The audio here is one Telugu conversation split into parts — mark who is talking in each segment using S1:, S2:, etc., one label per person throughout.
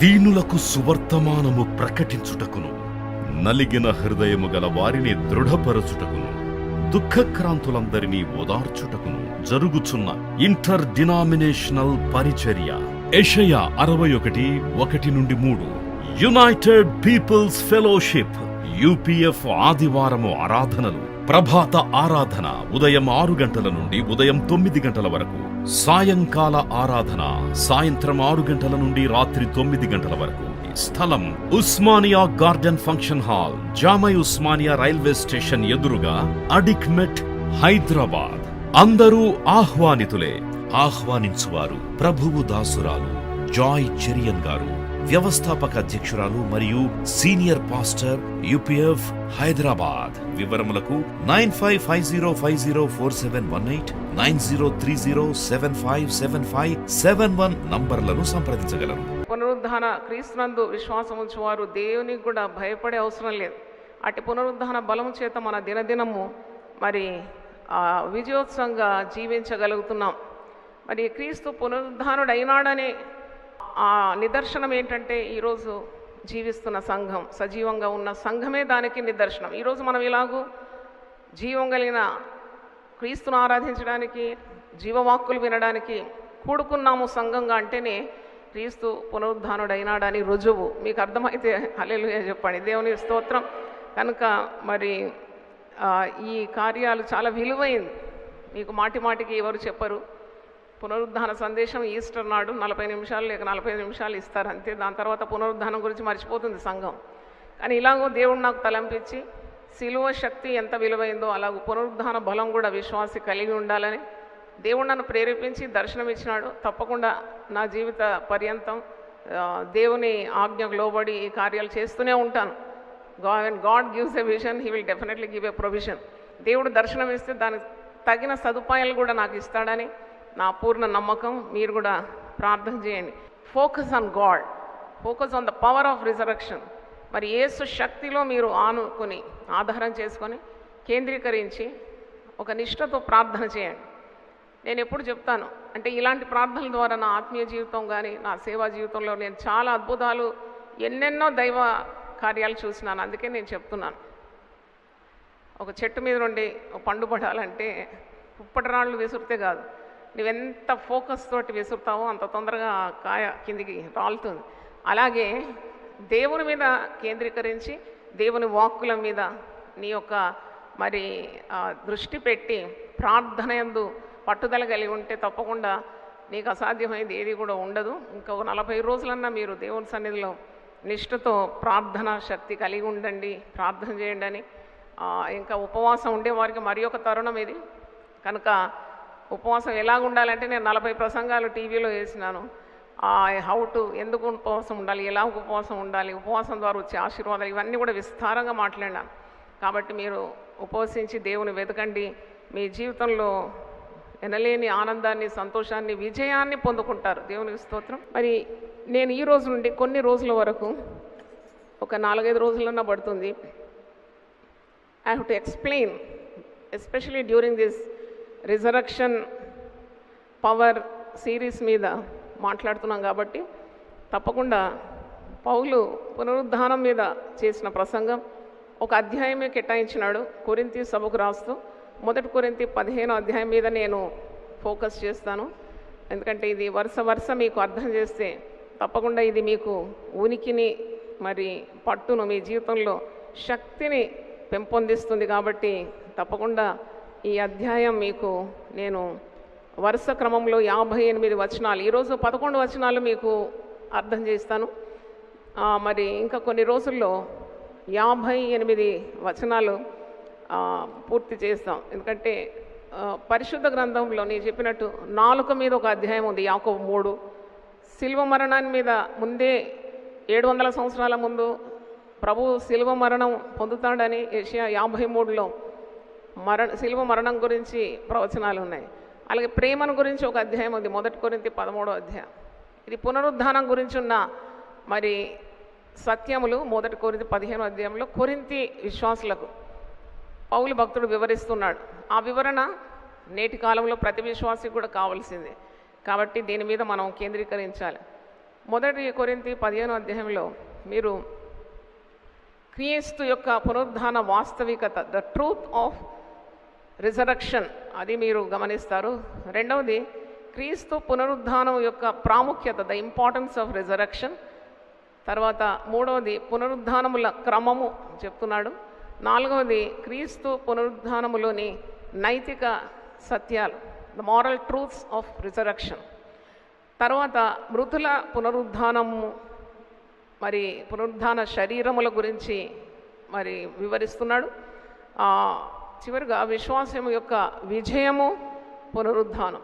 S1: దీనులకు సువర్తమానము ప్రకటించుటకును, నలిగిన హృదయము గల వారిని దృఢపరచుటకును, దుఃఖక్రాంతులందరినీ ఓదార్చుటకును జరుగుచున్న ఇంటర్ డినామినేషనల్ పరిచర్య. యెషయా 61:1-3. యునైటెడ్ పీపుల్స్ ఫెలోషిప్ యూపీఎఫ్ ఆదివారము ఆరాధనలు. ప్రభాత ఆరాధన ఉదయం 6 గంటల నుండి ఉదయం 9 గంటల వరకు. సాయంకాల ఆరాధన సాయంత్రం 6 గంటల నుండి రాత్రి 9 గంటల వరకు. స్థలం Osmania garden function hall, జామై Osmania railway station ఎదురుగా, అడిక్మెట్, హైదరాబాద్. అందరూ ఆహ్వానితులే. ఆహ్వానించువారు ప్రభువు దాసురాలు జాయ్ చెరియన్ గారు, వ్యవస్థాపక అధ్యక్షురాలు మరియు సీనియర్ పాస్టర్ యూపీఎఫ్ హైదరాబాద్. వివరములకు 9550504718, 9030757571 నంబర్లను సంప్రదించగలరు.
S2: పునరుద్ధాన క్రీస్తునందు విశ్వాసం ఉంచువారు దేవునికి కూడా భయపడే అవసరం లేదు. అటు పునరుద్ధాన బలము చేత మన దినదినము మరి విజయోత్సవంగా జీవించగలుగుతున్నాం. మరి క్రీస్తు పునరుద్ధానుడు అయినాడనే ఆ నిదర్శనం ఏంటంటే ఈరోజు జీవిస్తున్న సంఘం, సజీవంగా ఉన్న సంఘమే దానికి నిదర్శనం. ఈరోజు మనం ఇలాగూ జీవం కలిగిన క్రీస్తును ఆరాధించడానికి, జీవవాక్కులు వినడానికి కూడుకున్నాము సంఘంగా అంటేనే క్రీస్తు పునరుద్ధానుడు అయినాడని రుజువు. మీకు అర్థమైతే హల్లెలూయా చెప్పండి. దేవుని స్తోత్రం. కనుక మరి ఈ కార్యాలు చాలా విలువైంది. మీకు మాటి మాటికి ఎవరు చెప్పరు. పునరుద్ధాన సందేశం ఈస్టర్ నాడు 40 నిమిషాలు లేక 45 నిమిషాలు ఇస్తారు అంతే. దాని తర్వాత పునరుద్ధానం గురించి మర్చిపోతుంది సంఘం. కానీ ఇలాగో దేవుడు నాకు తలంపించి శిలువ శక్తి ఎంత విలువైందో అలాగూ పునరుద్ధాన బలం కూడా విశ్వాసి కలిగి ఉండాలని దేవుడు నన్ను ప్రేరేపించి దర్శనం ఇచ్చినాడు. తప్పకుండా నా జీవిత పర్యంతం దేవుని ఆజ్ఞకు లోబడి ఈ కార్యాలు చేస్తూనే ఉంటాను. God gives a vision, he will definitely give a provision. దేవుడు దర్శనం ఇస్తే దానికి తగిన సదుపాయాలు కూడా నాకు ఇస్తాడని నా పూర్ణ నమ్మకం. మీరు కూడా ప్రార్థన చేయండి. Focus on God, focus on the power of resurrection. మరి యేసు శక్తిలో మీరు ఆనుకొని ఆధారం చేసుకొని కేంద్రీకరించి ఒక నిష్ఠతో ప్రార్థన చేయండి. నేను ఎప్పుడు చెప్తాను అంటే ఇలాంటి ప్రార్థనల ద్వారా నా ఆత్మీయ జీవితం కానీ నా సేవా జీవితంలో నేను చాలా అద్భుతాలు, ఎన్నెన్నో దైవ కార్యాలు చూసినాను. అందుకే నేను చెప్తున్నాను. ఒక చెట్టు మీద నుండి పండు పడాలంటే పుప్పటి రాళ్ళు విసురితే కాదు, నువ్వెంత ఫోకస్ తోటి విసురుతావో అంత తొందరగా కాయ కిందికి రాలుతుంది. అలాగే దేవుని మీద కేంద్రీకరించి దేవుని వాక్కుల మీద నీ యొక్క మరి దృష్టి పెట్టి ప్రార్థన యందు పట్టుదల కలిగి ఉంటే తప్పకుండా నీకు అసాధ్యమైంది ఏది కూడా ఉండదు. ఇంకా 40 రోజులన్నా మీరు దేవుని సన్నిధిలో నిష్ఠతో ప్రార్థన శక్తి కలిగి ఉండండి, ప్రార్థన చేయండి అని. ఇంకా ఉపవాసం ఉండేవారికి మరి ఒక తరుణం ఇది. కనుక ఉపవాసం ఎలాగ ఉండాలంటే నేను 40 ప్రసంగాలు టీవీలో వేసినాను. హౌ టు, ఎందుకు ఉపవాసం ఉండాలి, ఎలా ఉపవాసం ఉండాలి, ఉపవాసం ద్వారా వచ్చే ఆశీర్వాదాలు, ఇవన్నీ కూడా విస్తారంగా మాట్లాడినాను. కాబట్టి మీరు ఉపవసించి దేవుని వెతకండి. మీ జీవితంలో ఎనలేని ఆనందాన్ని, సంతోషాన్ని, విజయాన్ని పొందుకుంటారు. దేవునికి స్తోత్రం. మరి నేను ఈ రోజు నుండి కొన్ని రోజుల వరకు, ఒక 4-5 రోజులన్నా పడుతుంది, I have to explain especially during this resurrection power series మీద మాట్లాడుతున్నాం. కాబట్టి తప్పకుండా పౌలు పునరుద్ధానం మీద చేసిన ప్రసంగం ఒక అధ్యాయమే కేటాయించినాడు కొరింథీ సభకు రాస్తూ. 1 కొరింథీ 15వ అధ్యాయం మీద నేను ఫోకస్ చేస్తాను. ఎందుకంటే ఇది వరుస మీకు అర్థం చేస్తే తప్పకుండా ఇది మీకు ఉనికిని, మరి పట్టును, మీ జీవితంలో శక్తిని పెంపొందిస్తుంది. కాబట్టి తప్పకుండా ఈ అధ్యాయం మీకు నేను వరుస క్రమంలో 58 వచనాలు, ఈరోజు 11 వచనాలు మీకు అర్థం చేస్తాను. మరి ఇంకా కొన్ని రోజుల్లో 58 వచనాలు పూర్తి చేస్తాం. ఎందుకంటే పరిశుద్ధ గ్రంథంలో నేను చెప్పినట్టు నాలుక మీద ఒక అధ్యాయం ఉంది, యాకోబు 3. శిల్వ మరణాన్ని మీద ముందే 700 సంవత్సరాల ముందు ప్రభు శిల్వ మరణం పొందుతాడని యెషయా 53లో శిల్వ మరణం గురించి ప్రవచనాలు ఉన్నాయి. అలాగే ప్రేమను గురించి ఒక అధ్యాయం ఉంది, 1 కొరింథీ 13వ అధ్యాయం. ఇది పునరుద్ధానం గురించి ఉన్న మరి సత్యములు 1 కొరింథీ 15వ అధ్యాయంలో కొరింథీ విశ్వాసులకు పౌలు భక్తుడు వివరిస్తున్నాడు. ఆ వివరణ నేటి కాలంలో ప్రతి విశ్వాసికి కూడా కావాల్సిందే. కాబట్టి దీని మీద మనం కేంద్రీకరించాలి. మొదటి కొరింథీ 15వ అధ్యాయంలో మీరు క్రీస్తు యొక్క పునరుద్ధాన వాస్తవికత, ద ట్రూత్ ఆఫ్ రిజరక్షన్, అది మీరు గమనిస్తారు. రెండవది క్రీస్తు పునరుద్ధానం యొక్క ప్రాముఖ్యత, ద ఇంపార్టెన్స్ ఆఫ్ రిజరక్షన్. తర్వాత మూడవది పునరుద్ధానముల క్రమము చెప్తున్నాడు. నాలుగవది క్రీస్తు పునరుద్ధానములోని నైతిక సత్యాలు, the moral truths of resurrection. తర్వాత మృతుల పునరుద్ధానము, మరి పునరుద్ధాన శరీరముల గురించి మరి వివరిస్తున్నాడు. చివరిగా విశ్వాసం యొక్క విజయము, పునరుద్ధానం.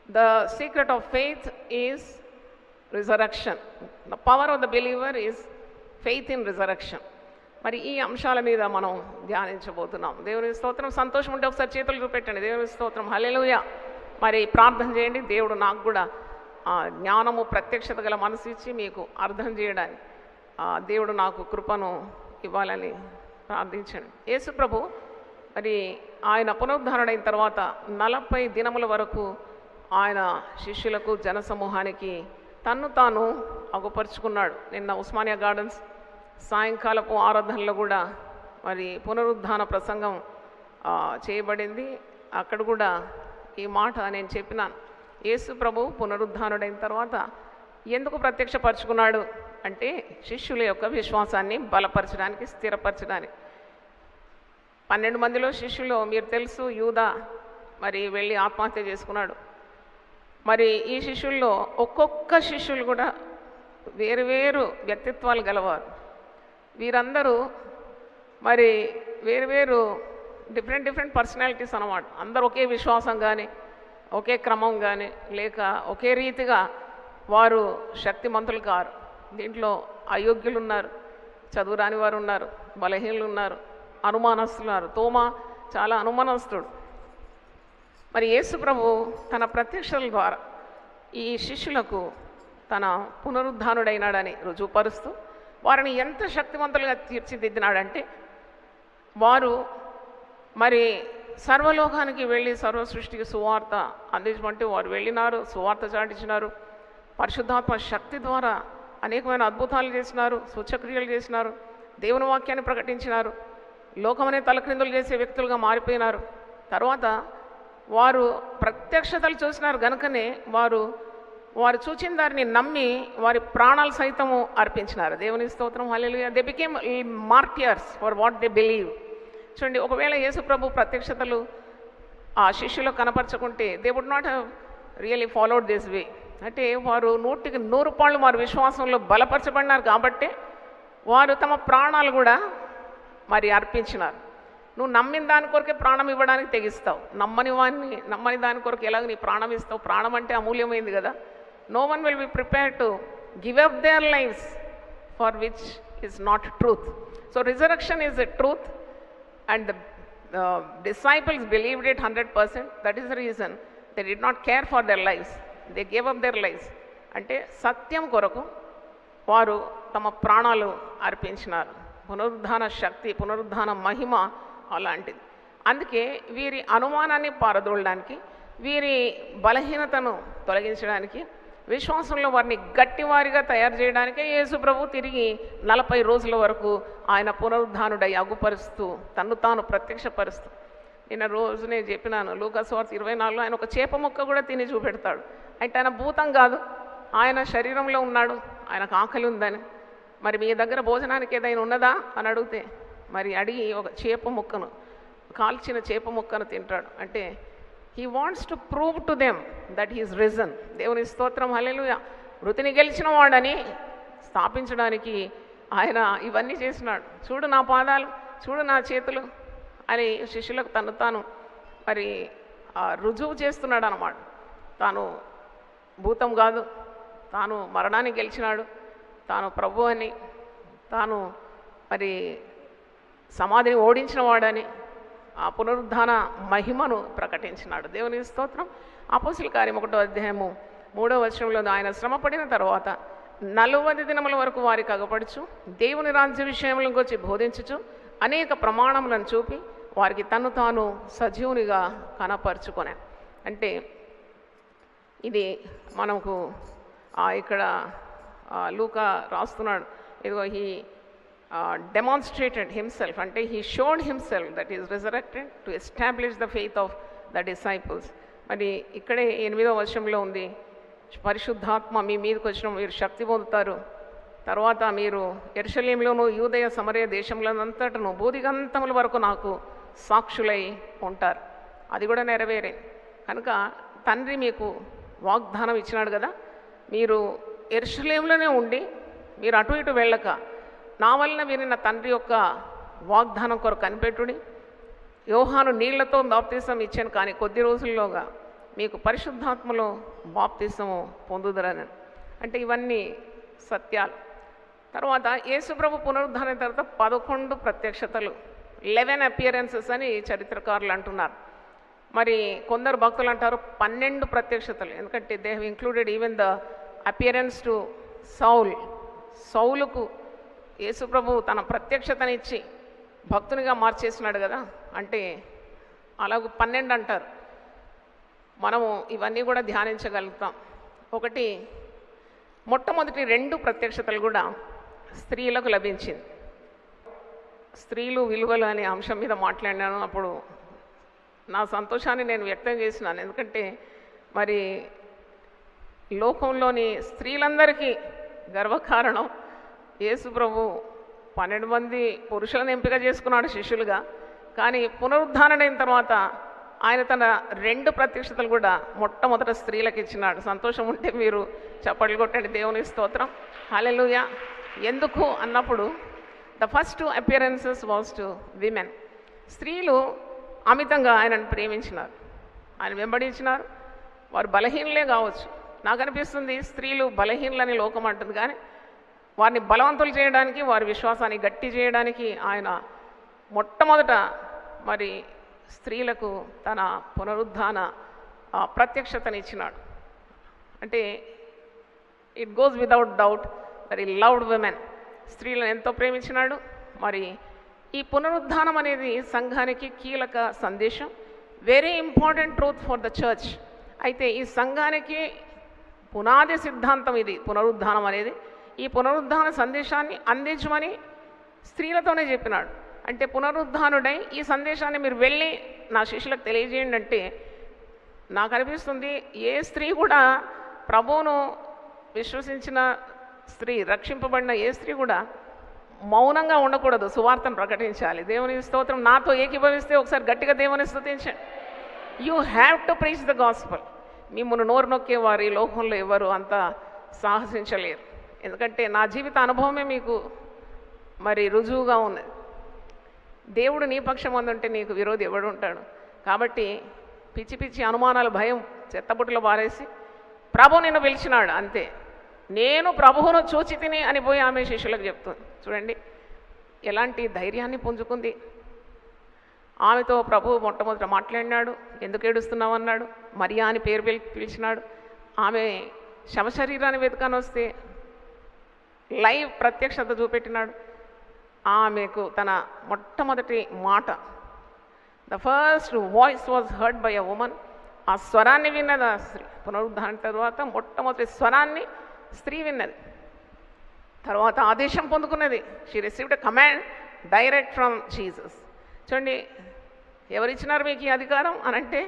S2: The secret of faith is resurrection. The power of the believer is faith in resurrection. మరి ఈ అంశాల మీద మనం ధ్యానించబోతున్నాం. దేవుని స్తోత్రం. సంతోషం ఉంటే ఒకసారి చేతులు చూపెట్టండి. దేవుని స్తోత్రం. హల్లెలూయా. మరి ప్రార్థన చేయండి. దేవుడు నాకు కూడా జ్ఞానము, ప్రత్యక్షత గల మనసు ఇచ్చి మీకు అర్థం చేయడానికి దేవుడు నాకు కృపను ఇవ్వాలని ప్రార్థించండి. యేసు ప్రభు మరి ఆయన పునరుద్ధరణైన తర్వాత 40 దినముల వరకు ఆయన శిష్యులకు, జనసమూహానికి తన్ను తాను అగుపరుచుకున్నాడు. నిన్న ఉస్మానియా గార్డెన్స్ సాయంకాలపు ఆరాధనలో కూడా మరి పునరుద్ధాన ప్రసంగం చేయబడింది. అక్కడ కూడా ఈ మాట నేను చెప్పినాను. యేసు ప్రభు పునరుద్ధానుడైన తర్వాత ఎందుకు ప్రత్యక్షపరుచుకున్నాడు అంటే శిష్యుల యొక్క విశ్వాసాన్ని బలపరచడానికి, స్థిరపరచడానికి. 12 మందిలో శిష్యులు మీరు తెలుసు, యూదా మరి వెళ్ళి ఆత్మహత్య చేసుకున్నాడు. మరి ఈ శిష్యుల్లో ఒక్కొక్క శిష్యులు కూడా వేరువేరు వ్యక్తిత్వాలు గలవారు. వీరందరూ మరి వేరువేరు డిఫరెంట్ పర్సనాలిటీస్ అన్నమాట. అందరూ ఒకే విశ్వాసం కానీ, ఒకే క్రమం కానీ, లేక ఒకే రీతిగా వారు శక్తిమంతులు కారు. దీంట్లో అయోగ్యులు ఉన్నారు, చదువురాని వారు ఉన్నారు, బలహీనులు ఉన్నారు, అనుమానస్తులు ఉన్నారు. తోమా చాలా అనుమానస్తుడు. మరి యేసు ప్రభు తన ప్రత్యక్షల ద్వారా ఈ శిష్యులకు తన పునరుద్ధానుడైనాడని రుజువుపరుస్తూ వారిని ఎంత శక్తివంతులుగా తీర్చిదిద్దినాడంటే వారు మరి సర్వలోకానికి వెళ్ళి సర్వ సృష్టికి సువార్త అందించమంటే వారు వెళ్ళినారు, సువార్త చాటించినారు. పరిశుద్ధాత్మ శక్తి ద్వారా అనేకమైన అద్భుతాలు చేసినారు, సూచక్రియలు చేసినారు, దేవుని వాక్యాన్ని ప్రకటించినారు. లోకమనే తలక్రిందులు చేసే వ్యక్తులుగా మారిపోయినారు. తర్వాత వారు ప్రత్యక్షతలు చూసినారు గనుకనే వారు చూచిన దారిని నమ్మి వారి ప్రాణాలు సైతము అర్పించినారు. దేవుని స్తోత్రం. Hallelujah. They became martyrs for what they believe. చూడండి, ఒకవేళ యేసు ప్రభు ప్రత్యక్షతలు ఆ శిష్యులకు కనపరచకుంటే they would not have really followed this way. అంటే వారు 100కి 100 పాళ్ళు వారి విశ్వాసంలో బలపరచబడినారు కాబట్టి వారు తమ ప్రాణాలు కూడా మరి అర్పించినారు. నువ్వు నమ్మిన దాని కొరకే ప్రాణం ఇవ్వడానికి తెగిస్తావు. నమ్మని దాని కొరకు ఎలాగ నీ ప్రాణం ఇస్తావు? ప్రాణం అంటే అమూల్యమైంది కదా. No one will be prepared to give up their lives for which is not truth. So resurrection is a truth and the disciples believed it 100%. That is the reason they did not care for their lives. They gave up their lives. అంటే సత్యం కొరకు వారు తమ ప్రాణాలు అర్పించినారు. పునరుద్ధాన శక్తి, పునరుద్ధాన మహిమ అలాంటిది. అందుకే వీరి అనుమానాన్ని పారదోలడానికి, వీరి బలహీనతను తొలగించడానికి, విశ్వాసంలో వారిని గట్టివారిగా తయారు చేయడానికే యేసు ప్రభు తిరిగి 40 రోజుల వరకు ఆయన పునరుద్ధానుడై అగుపరుస్తూ తన్ను తాను ప్రత్యక్షపరుస్తూ. నిన్న రోజు నేను చెప్పినాను, లూకా సువార్త 24లో ఆయన ఒక చేప ముక్క కూడా తిని చూపెడతాడు. అంటే ఆయన భూతం కాదు, ఆయన శరీరంలో ఉన్నాడు, ఆయనకు ఆకలి ఉందని. మరి మీ దగ్గర భోజనానికి ఏదైనా ఉన్నదా అని అడిగితే మరి అడిగి ఒక చేప ముక్కను, కాల్చిన చేప ముక్కను తింటాడు. అంటే he wants to prove to them that he's risen. దేవుని స్తోత్రం. హల్లెలూయా. మృతిని గెలిచిన వాడని స్థాపించడానికి ఆయన ఇవన్నీ చేసినాడు. చూడు నా పాదాలు, చూడు నా చేతులు అని శిష్యులకు తను తాను మరి రుజువు చేస్తున్నాడు అన్నమాట. తాను భూతం కాదు, తాను మరణాన్ని గెలిచినాడు, తాను ప్రభు అని, తాను మరి సమాధిని ఓడించిన వాడని, ఆ పునరుద్ధాన మహిమను ప్రకటించినాడు. దేవుని స్తోత్రం. అపోస్తలుల కార్యం 1వ అధ్యాయము 3వ వచనంలో ఆయన శ్రమపడిన తర్వాత 40 దినముల వరకు వారికి అగపడుచు దేవుని రాజ్య విషయములను గురించి బోధించుచు అనేక ప్రమాణములను చూపి వారికి తను తాను సజీవునిగా కనపరుచుకొనే. అంటే ఇది మనకు ఇక్కడ లూకా రాస్తున్నాడు, ఇదిగో హీ డెమాన్స్ట్రేటెడ్ హిమ్సెల్ఫ్, అంటే he showed himself that is resurrected to establish the faith of the disciples. మరి ఇక్కడే 8వ వచనంలో ఉంది, పరిశుద్ధాత్మ మీ మీదకి వచ్చిన మీరు శక్తి పొందుతారు, తర్వాత మీరు యెరూషలేములోను యూదయ సమరయ దేశంలోనంతటను బూదిగంతముల వరకు నాకు సాక్షులై ఉంటారు. అది కూడా నెరవేరింది. కనుక తండ్రి మీకు వాగ్దానం ఇచ్చినాడు కదా, మీరు యెరూషలేములోనే ఉండి మీరు అటు ఇటు వెళ్ళక నా వలన వినిన తండ్రి యొక్క వాగ్దానం కొరకు కనిపెట్టుడి. యోహాను నీళ్లతో బాప్తిసం ఇచ్చాను, కానీ కొద్ది రోజుల్లోగా మీకు పరిశుద్ధాత్మలో బాప్తిసము పొందుదరని. అంటే ఇవన్నీ సత్యాలు. తర్వాత యేసుప్రభు పునరుద్ధానం తర్వాత 11 ప్రత్యక్షతలు, 11 అపియరెన్సెస్ అని చరిత్రకారులు అంటున్నారు. మరి కొందరు భక్తులు అంటారు 12 ప్రత్యక్షతలు, ఎందుకంటే they have included even the appearance to సౌలుకు యేసుప్రభు తన ప్రత్యక్షతనిచ్చి భక్తునిగా మార్చేసినాడు కదా, అంటే అలాగ 12 అంటారు. మనము ఇవన్నీ కూడా ధ్యానించగలుగుతాం. ఒకటి, మొట్టమొదటి 2 ప్రత్యక్షతలు కూడా స్త్రీలకు లభించింది. స్త్రీలు విలువలు అనే అంశం మీద మాట్లాడినాను. అప్పుడు నా సంతోషాన్ని నేను వ్యక్తం చేసినాను, ఎందుకంటే మరి లోకంలోని స్త్రీలందరికీ గర్వకారణం యేసుప్రభు 12 మంది పురుషులను ఎంపిక చేసుకున్నాడు శిష్యులుగా. కానీ పునరుద్ధారణైన తర్వాత ఆయన తన 2 ప్రత్యక్షతలు కూడా మొట్టమొదట స్త్రీలకు ఇచ్చినాడు. సంతోషం ఉంటే మీరు చప్పట్లు కొట్టండి, దేవుని స్తోత్రం, హల్లెలూయా. ఎందుకు అన్నప్పుడు the first appearances was to women. స్త్రీలు అమితంగా ఆయనను ప్రేమించినారు, ఆయన వెంబడించినారు. వారు బలహీనలే కావచ్చు. నాకు అనిపిస్తుంది స్త్రీలు బలహీనలని లోకం అంటుంది, కానీ వారిని బలవంతులు చేయడానికి, వారి విశ్వాసాన్ని గట్టి చేయడానికి ఆయన మొట్టమొదట మరి స్త్రీలకు తన పునరుద్ధాన ప్రత్యక్షతనిచ్చినాడు. అంటే it goes without doubt that he loved women. స్త్రీలను ఎంతో ప్రేమించినాడు. మరి ఈ పునరుద్ధానం అనేది సంఘానికి కీలక సందేశం, very important truth for the church. అయితే ఈ సంఘానికి పునాది సిద్ధాంతం ఇది పునరుద్ధానం అనేది. ఈ పునరుద్ధాన సందేశాన్ని అందించమని స్త్రీలతోనే చెప్పినాడు. అంటే పునరుద్ధానుడై ఈ సందేశాన్ని మీరు వెళ్ళి నా శిష్యులకు తెలియజేయండి అంటే, నాకు అనిపిస్తుంది ఏ స్త్రీ కూడా, ప్రభువును విశ్వసించిన స్త్రీ, రక్షింపబడిన ఏ స్త్రీ కూడా మౌనంగా ఉండకూడదు, సువార్తను ప్రకటించాలి. దేవుని స్తోత్రం. నాతో ఏకీభవిస్తే ఒకసారి గట్టిగా దేవుని స్తుతించండి. You have to preach the gospel. మిమ్మల్ని నోరు నొక్కేవారు ఈ లోకంలో ఎవరు అంత సాహసించలేరు, ఎందుకంటే నా జీవిత అనుభవమే మీకు మరి రుజువుగా ఉన్నది. దేవుడు నీ పక్షం ఉంటే నీకు విరోధి ఎవడు ఉంటాడు? కాబట్టి పిచ్చి పిచ్చి అనుమానాలు, భయం చెత్తబుట్టలో బారేసి ప్రభు నిన్ను పిలిచినాడు అంతే. నేను ప్రభువును చూచి తిని అని పోయి ఆమె శిష్యులకు చెప్తుంది. చూడండి ఎలాంటి ధైర్యాన్ని పుంజుకుంది. ఆమెతో ప్రభు మొట్టమొదట మాట్లాడినాడు. ఎందుకు ఏడుస్తున్నావు అన్నాడు. మరియా అని పేరు పిలిచినాడు. ఆమె శవశరీరాన్ని వెతకాని వస్తే లైవ్ ప్రత్యక్షత చూపెట్టినాడు. ఆమెకు తన మొట్టమొదటి మాట, the first voice was heard by a woman. ఆ స్వరాన్ని విన్నది ఆ స్త్రీ. పునరుద్ధారణ తర్వాత మొట్టమొదటి స్వరాన్ని స్త్రీ విన్నది. తర్వాత ఆదేశం పొందుకున్నది. She received a command direct from Jesus. చూడండి ఎవరిచ్చినారు మీకు ఈ అధికారం అని అంటే,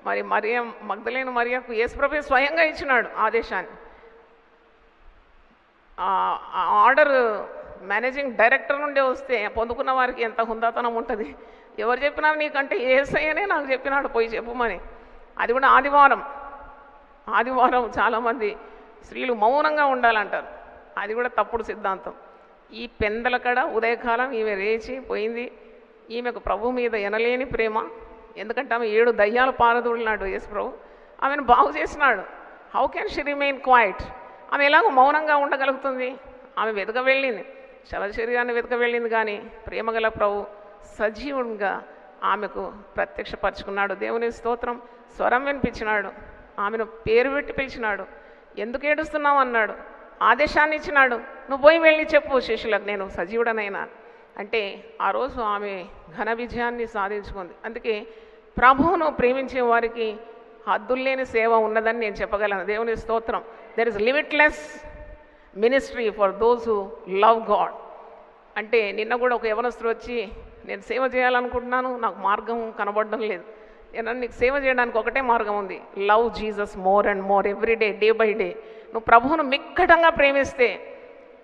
S2: మరి మరియ మగ్దలేను మరియకు యేసుప్రభువే స్వయంగా ఇచ్చినాడు ఆదేశాన్ని. ఆర్డర్ మేనేజింగ్ డైరెక్టర్ నుండే వస్తే పొందుకున్న వారికి ఎంత హుందాతనం ఉంటుంది. ఎవరు చెప్పినారు నీకంటే యేసయ్యనే నాకు చెప్పినాడు పోయి చెప్పుమని. అది కూడా ఆదివారం చాలామంది స్త్రీలు మౌనంగా ఉండాలంటారు. అది కూడా తప్పుడు సిద్ధాంతం. ఈ పెందల కడ ఉదయకాలం ఈమె లేచి పోయింది. ఈమెకు ప్రభు మీద ఎనలేని ప్రేమ. ఎందుకంటే ఆమె 7 దయ్యాలు పారదోడినాడు యేసు ప్రభు. ఆమెను బాగు చేసినాడు. How can she remain quiet? ఆమె ఎలాగో మౌనంగా ఉండగలుగుతుంది? ఆమె వెతక వెళ్ళింది, శవ శరీరాన్ని వెతక వెళ్ళింది. కానీ ప్రేమగల ప్రభు సజీవునిగా ఆమెకు ప్రత్యక్షపరుచుకున్నాడు. దేవుని స్తోత్రం. స్వరం వినిపించినాడు. ఆమెను పేరు పెట్టి పిలిచినాడు. ఎందుకు ఏడుస్తున్నావు అన్నాడు. ఆదేశాన్ని ఇచ్చినాడు. నువ్వు పోయి వెళ్ళి చెప్పు శిష్యులకు నేను సజీవుడనైనా అంటే. ఆ రోజు ఆమె ఘన విజయాన్ని సాధించుకుంది. అందుకే ప్రభువును ప్రేమించే వారికి హద్దుల్లేని సేవ ఉన్నదని నేను చెప్పగలను. దేవుని స్తోత్రం. There is limitless ministry for those who love God. అంటే నిన్న కూడా ఒక యవనస్తుడు వచ్చి, నేను సేవ చేయాలనుకుంటున్నాను, నాకు మార్గం కనబడడం లేదు. నేను నీకు సేవ చేయడానికి ఒకటే మార్గం ఉంది, love Jesus more and more every day, day by day. నువ్వు ప్రభువును మిక్కటంగా ప్రేమిస్తే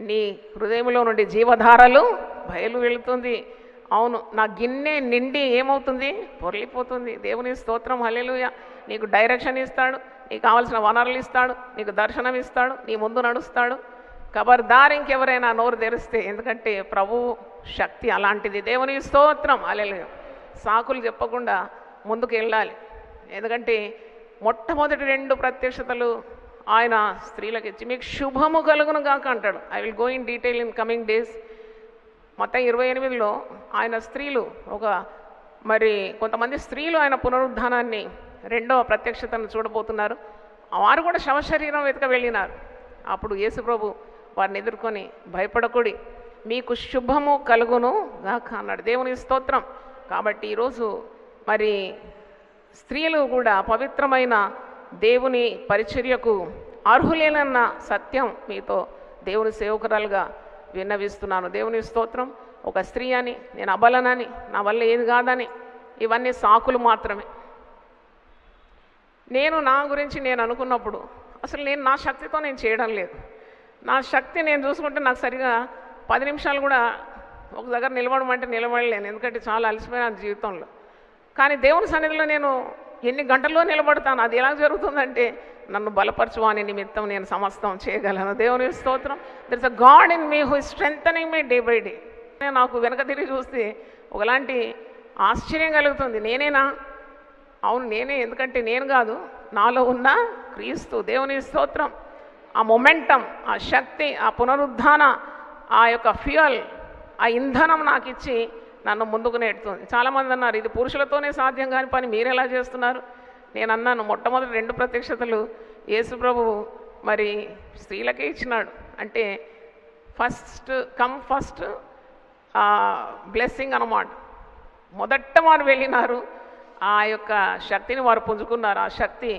S2: నీ హృదయంలో నుండి జీవధారలు బయలు వెళుతుంది. అవును, నా గిన్నె నిండి ఏమవుతుంది, పొర్లిపోతుంది. దేవుని స్తోత్రం, హల్లెలూయా. నీకు డైరెక్షన్ ఇస్తాడు, నీకు కావాల్సిన వనరులు ఇస్తాడు, నీకు దర్శనం ఇస్తాడు, నీ ముందు నడుస్తాడు. ఖబర్దార్ ఇంకెవరైనా నోరు తెరిస్తే, ఎందుకంటే ప్రభువు శక్తి అలాంటిది. దేవుని స్తోత్రం, హల్లెలూయా. సాకులు చెప్పకుండా ముందుకు వెళ్ళాలి. ఎందుకంటే మొట్టమొదటి 2 ప్రత్యక్షతలు ఆయన స్త్రీలకు ఇచ్చి, మీకు శుభము కలుగును గాక అంటాడు. I will go in detail in coming days. మొత్తం 28లో ఆయన స్త్రీలు కొంతమంది స్త్రీలు ఆయన పునరుద్ధానాన్ని 2వ ప్రత్యక్షతను చూడబోతున్నారు. వారు కూడా శవశరీరం వెతక వెళ్ళినారు. అప్పుడు యేసుప్రభు వారిని ఎదుర్కొని, భయపడకుడి, మీకు శుభము కలుగును గాక అన్నాడు. దేవుని స్తోత్రం. కాబట్టి ఈరోజు స్త్రీలు కూడా పవిత్రమైన దేవుని పరిచర్యకు అర్హులేనన్న సత్యం మీతో దేవుని సేవకురాలుగా విన్నవిస్తున్నాను. దేవుని స్తోత్రం. ఒక స్త్రీ అని, నేను అబలనని, నా వల్ల ఏది కాదని, ఇవన్నీ సాకులు మాత్రమే. నా గురించి నేను అనుకున్నప్పుడు అసలు నా శక్తితో నేను చేయడం లేదు. నా శక్తి నేను చూసుకుంటే నాకు సరిగా 10 నిమిషాలు కూడా ఒక దగ్గర నిలబడమంటే నిలబడలేను, ఎందుకంటే చాలా అలసిపోయిన జీవితంలో. కానీ దేవుని సన్నిధిలో నేను ఎన్ని గంటల్లో నిలబడతాను. అది ఎలా జరుగుతుందంటే, నన్ను బలపరచువాని నిమిత్తం నేను సమస్తం చేయగలను. దేవుని స్తోత్రం. There is a God in me who is strengthening me day by day. నాకు వెనక తిరిగి చూస్తే ఒకలాంటి ఆశ్చర్యం కలుగుతుంది. నేనేనా? అవును, నేనే. ఎందుకంటే నేను కాదు, నాలో ఉన్న క్రీస్తు. దేవుని స్తోత్రం. ఆ మొమెంటం, ఆ శక్తి, ఆ పునరుద్ధాన, ఆ యొక్క ఫ్యూయల్, ఆ ఇంధనం నాకు ఇచ్చి నన్ను ముందుకు నెడుతుంది. చాలామంది అన్నారు, ఇది పురుషులతోనే సాధ్యం కాని పని మీరు ఎలా చేస్తున్నారు? నేను అన్నాను, మొట్టమొదటి 2 ప్రత్యక్షతలు యేసుప్రభు స్త్రీలకే ఇచ్చినాడు. అంటే ఫస్ట్ బ్లెస్సింగ్ అన్నమాట. మొదట వారు వెళ్ళినారు, ఆ యొక్క శక్తిని వారు పుంజుకున్నారు. ఆ శక్తి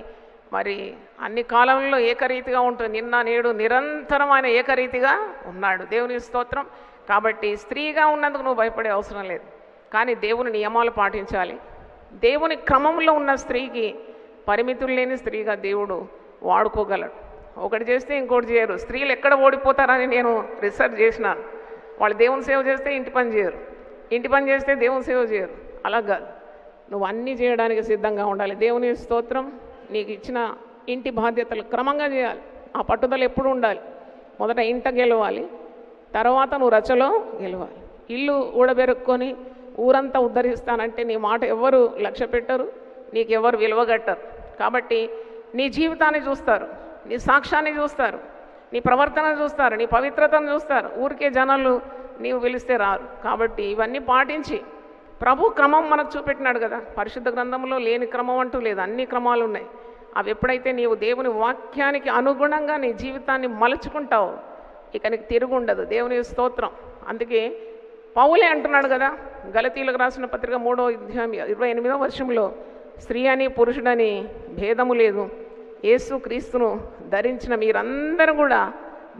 S2: అన్ని కాలంలో ఏకరీతిగా ఉంటుంది. నిన్న నేడు నిరంతరం ఆయన ఏకరీతిగా ఉన్నాడు. దేవుని స్తోత్రం. కాబట్టి స్త్రీగా ఉన్నందుకు నువ్వు భయపడే అవసరం లేదు. కానీ దేవుని నియమాలు పాటించాలి. దేవుని క్రమంలో ఉన్న స్త్రీకి పరిమితులు లేని స్త్రీగా దేవుడు వాడుకోగలడు. ఒకటి చేస్తే ఇంకోటి చేయరు. స్త్రీలు ఎక్కడ ఓడిపోతారని నేను రీసెర్చ్ చేసినాను. వాళ్ళు దేవుని సేవ చేస్తే ఇంటి పని చేయరు, ఇంటి పని చేస్తే దేవుని సేవ చేయరు. అలా కాదు, నువ్వు అన్నీ చేయడానికి సిద్ధంగా ఉండాలి. దేవుని స్తోత్రం. నీకు ఇచ్చిన ఇంటి బాధ్యతలు క్రమంగా చేయాలి. ఆ పట్టుదల ఎప్పుడు ఉండాలి. మొదట ఇంట గెలవాలి, తర్వాత నువ్వు రచలో గెలవాలి. ఇల్లు ఊడబెరుక్కొని ఊరంతా ఉద్ధరిస్తానంటే నీ మాట ఎవరు లక్ష్య పెట్టరు, నీకెవరు విలువగట్టరు. కాబట్టి నీ జీవితాన్ని చూస్తారు, నీ సాక్ష్యాన్ని చూస్తారు, నీ ప్రవర్తన చూస్తారు, నీ పవిత్రతను చూస్తారు. ఊరికే జనాలు నీవు పిలిస్తే రారు. కాబట్టి ఇవన్నీ పాటించి, ప్రభు క్రమం మనకు చూపెట్టినాడు కదా. పరిశుద్ధ గ్రంథంలో లేని క్రమం అంటూ లేదు, అన్ని క్రమాలు ఉన్నాయి. అవి ఎప్పుడైతే నీవు దేవుని వాక్యానికి అనుగుణంగా నీ జీవితాన్ని మలుచుకుంటావో ఇక నీకు తిరుగుండదు. దేవుని స్తోత్రం. అందుకే పౌలే అంటున్నాడు కదా, గలతీయులకు రాసిన పత్రిక 3వ అధ్యాయం 28వ వచనంలో, స్త్రీ అని పురుషుడని భేదము లేదు, యేసు క్రీస్తును ధరించిన మీరందరూ కూడా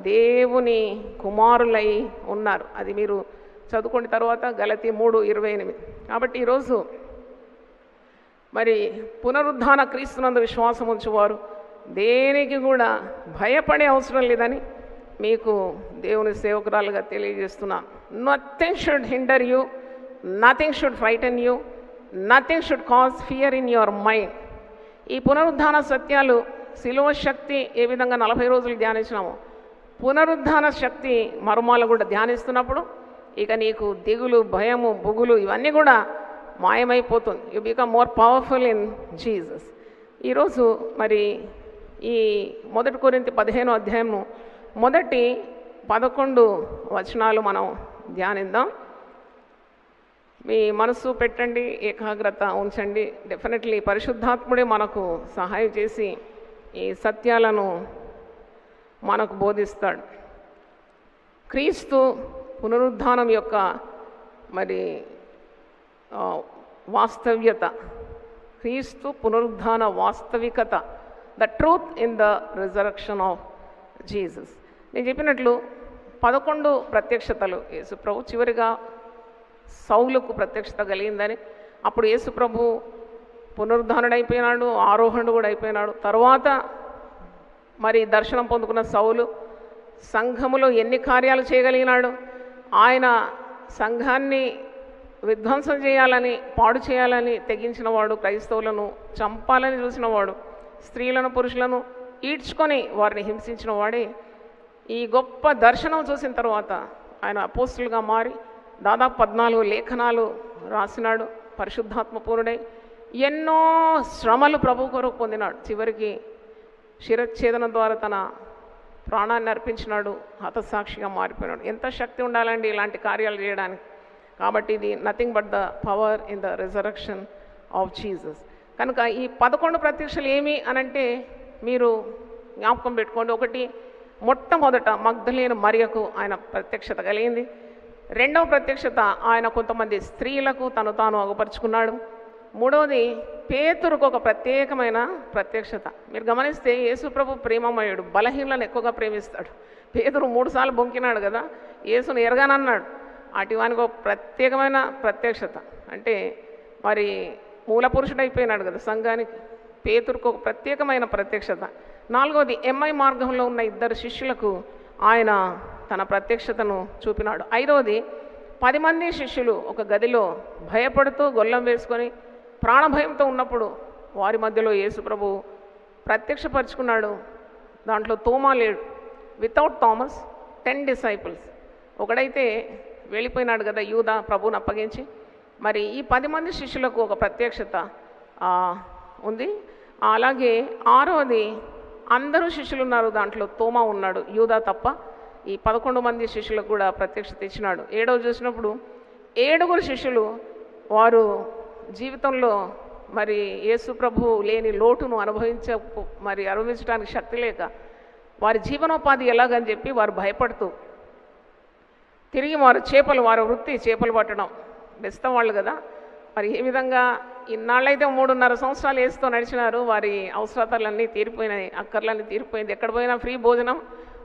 S2: దేవుని కుమారులై ఉన్నారు. అది మీరు చదువుకున్న తర్వాత గలతీ 3:28. కాబట్టి ఈరోజు పునరుద్ధాన క్రీస్తునందు విశ్వాసం ఉంచువారు దేనికి కూడా భయపడే అవసరం లేదని మీకు దేవుని సేవకురాలుగా తెలియజేస్తున్నాను. Nothing should hinder you, nothing should ఫ్రైటన్ you, nothing should cause fear in your mind. ఈ పునరుద్ధాన సత్యాలు, శిలువ శక్తి ఏ విధంగా 40 రోజులు ధ్యానించినామో, పునరుద్ధాన శక్తి మర్మాలు కూడా ధ్యానిస్తున్నప్పుడు ఇక నీకు దిగులు, భయము, బుగులు ఇవన్నీ కూడా మాయమైపోతుంది. You become more powerful in Jesus. ఈరోజు ఈ 1 కొరింథీ 15వ అధ్యాయము మొదటి 11 వచనాలు మనం ధ్యానిద్దాం. మీ మనసు పెట్టండి, ఏకాగ్రత ఉంచండి. డెఫినెట్లీ పరిశుద్ధాత్ముడే మనకు సహాయం చేసి ఈ సత్యాలను మనకు బోధిస్తాడు. క్రీస్తు పునరుద్ధానం యొక్క వాస్తవ్యత క్రీస్తు పునరుద్ధాన వాస్తవికత, the truth in the resurrection of Jesus. నేను చెప్పినట్లు 11 ప్రత్యక్షతలు యేసు ప్రభు చివరిగా సౌలుకు ప్రత్యక్షత కలిగిందని, అప్పుడు యేసు ప్రభు పునరుద్ధానుడైపోయినాడు, ఆరోహణుడు కూడా అయిపోయినాడు. తర్వాత మరి దర్శనం పొందుకున్న సౌలు సంఘములో ఎన్ని కార్యాలు చేయగలిగినాడు. ఆయన సంఘాన్ని విధ్వంసం చేయాలని, పాడు చేయాలని తెగించిన వాడు, క్రైస్తవులను చంపాలని చూసినవాడు, స్త్రీలను పురుషులను ఈడ్చుకొని వారిని హింసించిన వాడే ఈ గొప్ప దర్శనం చూసిన తర్వాత ఆయన అపోస్తులుగా మారి దాదాపు 14 లేఖనాలు రాసినాడు. పరిశుద్ధాత్మ పూర్ణుడై ఎన్నో శ్రమలు ప్రభు కొరకు పొందినాడు. చివరికి శిరచ్ఛేదనం ద్వారా తన ప్రాణాన్ని అర్పించినాడు, హతసాక్షిగా మారిపోయినాడు. ఎంత శక్తి ఉండాలండి ఇలాంటి కార్యాలు చేయడానికి. కాబట్టి ఇది nothing but the power in the resurrection of Jesus. కనుక ఈ 11 ప్రత్యక్షలు ఏమి అనంటే మీరు జ్ఞాపకం పెట్టుకోండి. ఒకటి, మొట్టమొదట మగ్దలేను మరియకు ఆయన ప్రత్యక్షత కలిగింది. రెండవ ప్రత్యక్షత ఆయన కొంతమంది స్త్రీలకు తను తాను అగపరుచుకున్నాడు. మూడవది పేతురుకు ఒక ప్రత్యేకమైన ప్రత్యక్షత. మీరు గమనిస్తే యేసు ప్రభు ప్రేమమయుడు, బలహీనలను ఎక్కువగా ప్రేమిస్తాడు. పేతురు 3 సార్లు బొంకినాడు కదా, యేసును ఎరగానన్నాడు. అటువానికి ఒక ప్రత్యేకమైన ప్రత్యక్షత. అంటే మరి మూల పురుషుడు అయిపోయినాడు కదా సంఘానికి. పేతురుకు ఒక ప్రత్యేకమైన ప్రత్యక్షత. నాలుగవది, ఎంఐ మార్గంలో ఉన్న 2 శిష్యులకు ఆయన తన ప్రత్యక్షతను చూపినాడు. ఐదవది, 10 మంది శిష్యులు ఒక గదిలో భయపడుతూ గొల్లం వేసుకొని ప్రాణభయంతో ఉన్నప్పుడు వారి మధ్యలో యేసు ప్రభు ప్రత్యక్షపరుచుకున్నాడు. దాంట్లో తోమా లేడు. Without Thomas 10 disciples. ఒకడైతే వెళ్ళిపోయినాడు కదా యూదా ప్రభువుని అప్పగించి. మరి ఈ 10 మంది శిష్యులకు ఒక ప్రత్యక్షత ఉంది. అలాగే ఆరవది, అందరూ శిష్యులు ఉన్నారు, దాంట్లో తోమా ఉన్నాడు, యూదా తప్ప. ఈ 11 మంది శిష్యులకు కూడా ప్రత్యక్షత ఇచ్చినాడు. 7వ చూసినప్పుడు 7 శిష్యులు వారు జీవితంలో మరి యేసు ప్రభు లేని లోటును అనుభవించడానికి శక్తి లేక వారి జీవనోపాధి ఎలాగని చెప్పి వారు భయపడుతూ తిరిగి వారి వృత్తి చేపలు పట్టడం. బెస్తం వాళ్ళు కదా. మరి ఏ విధంగా ఇన్నాళ్ళైతే 3.5 సంవత్సరాలు వేస్తూ నడిచినారు. వారి అవసరతలన్నీ తీరిపోయినాయి, అక్కర్లన్నీ తీరిపోయింది. ఎక్కడ పోయినా ఫ్రీ భోజనం,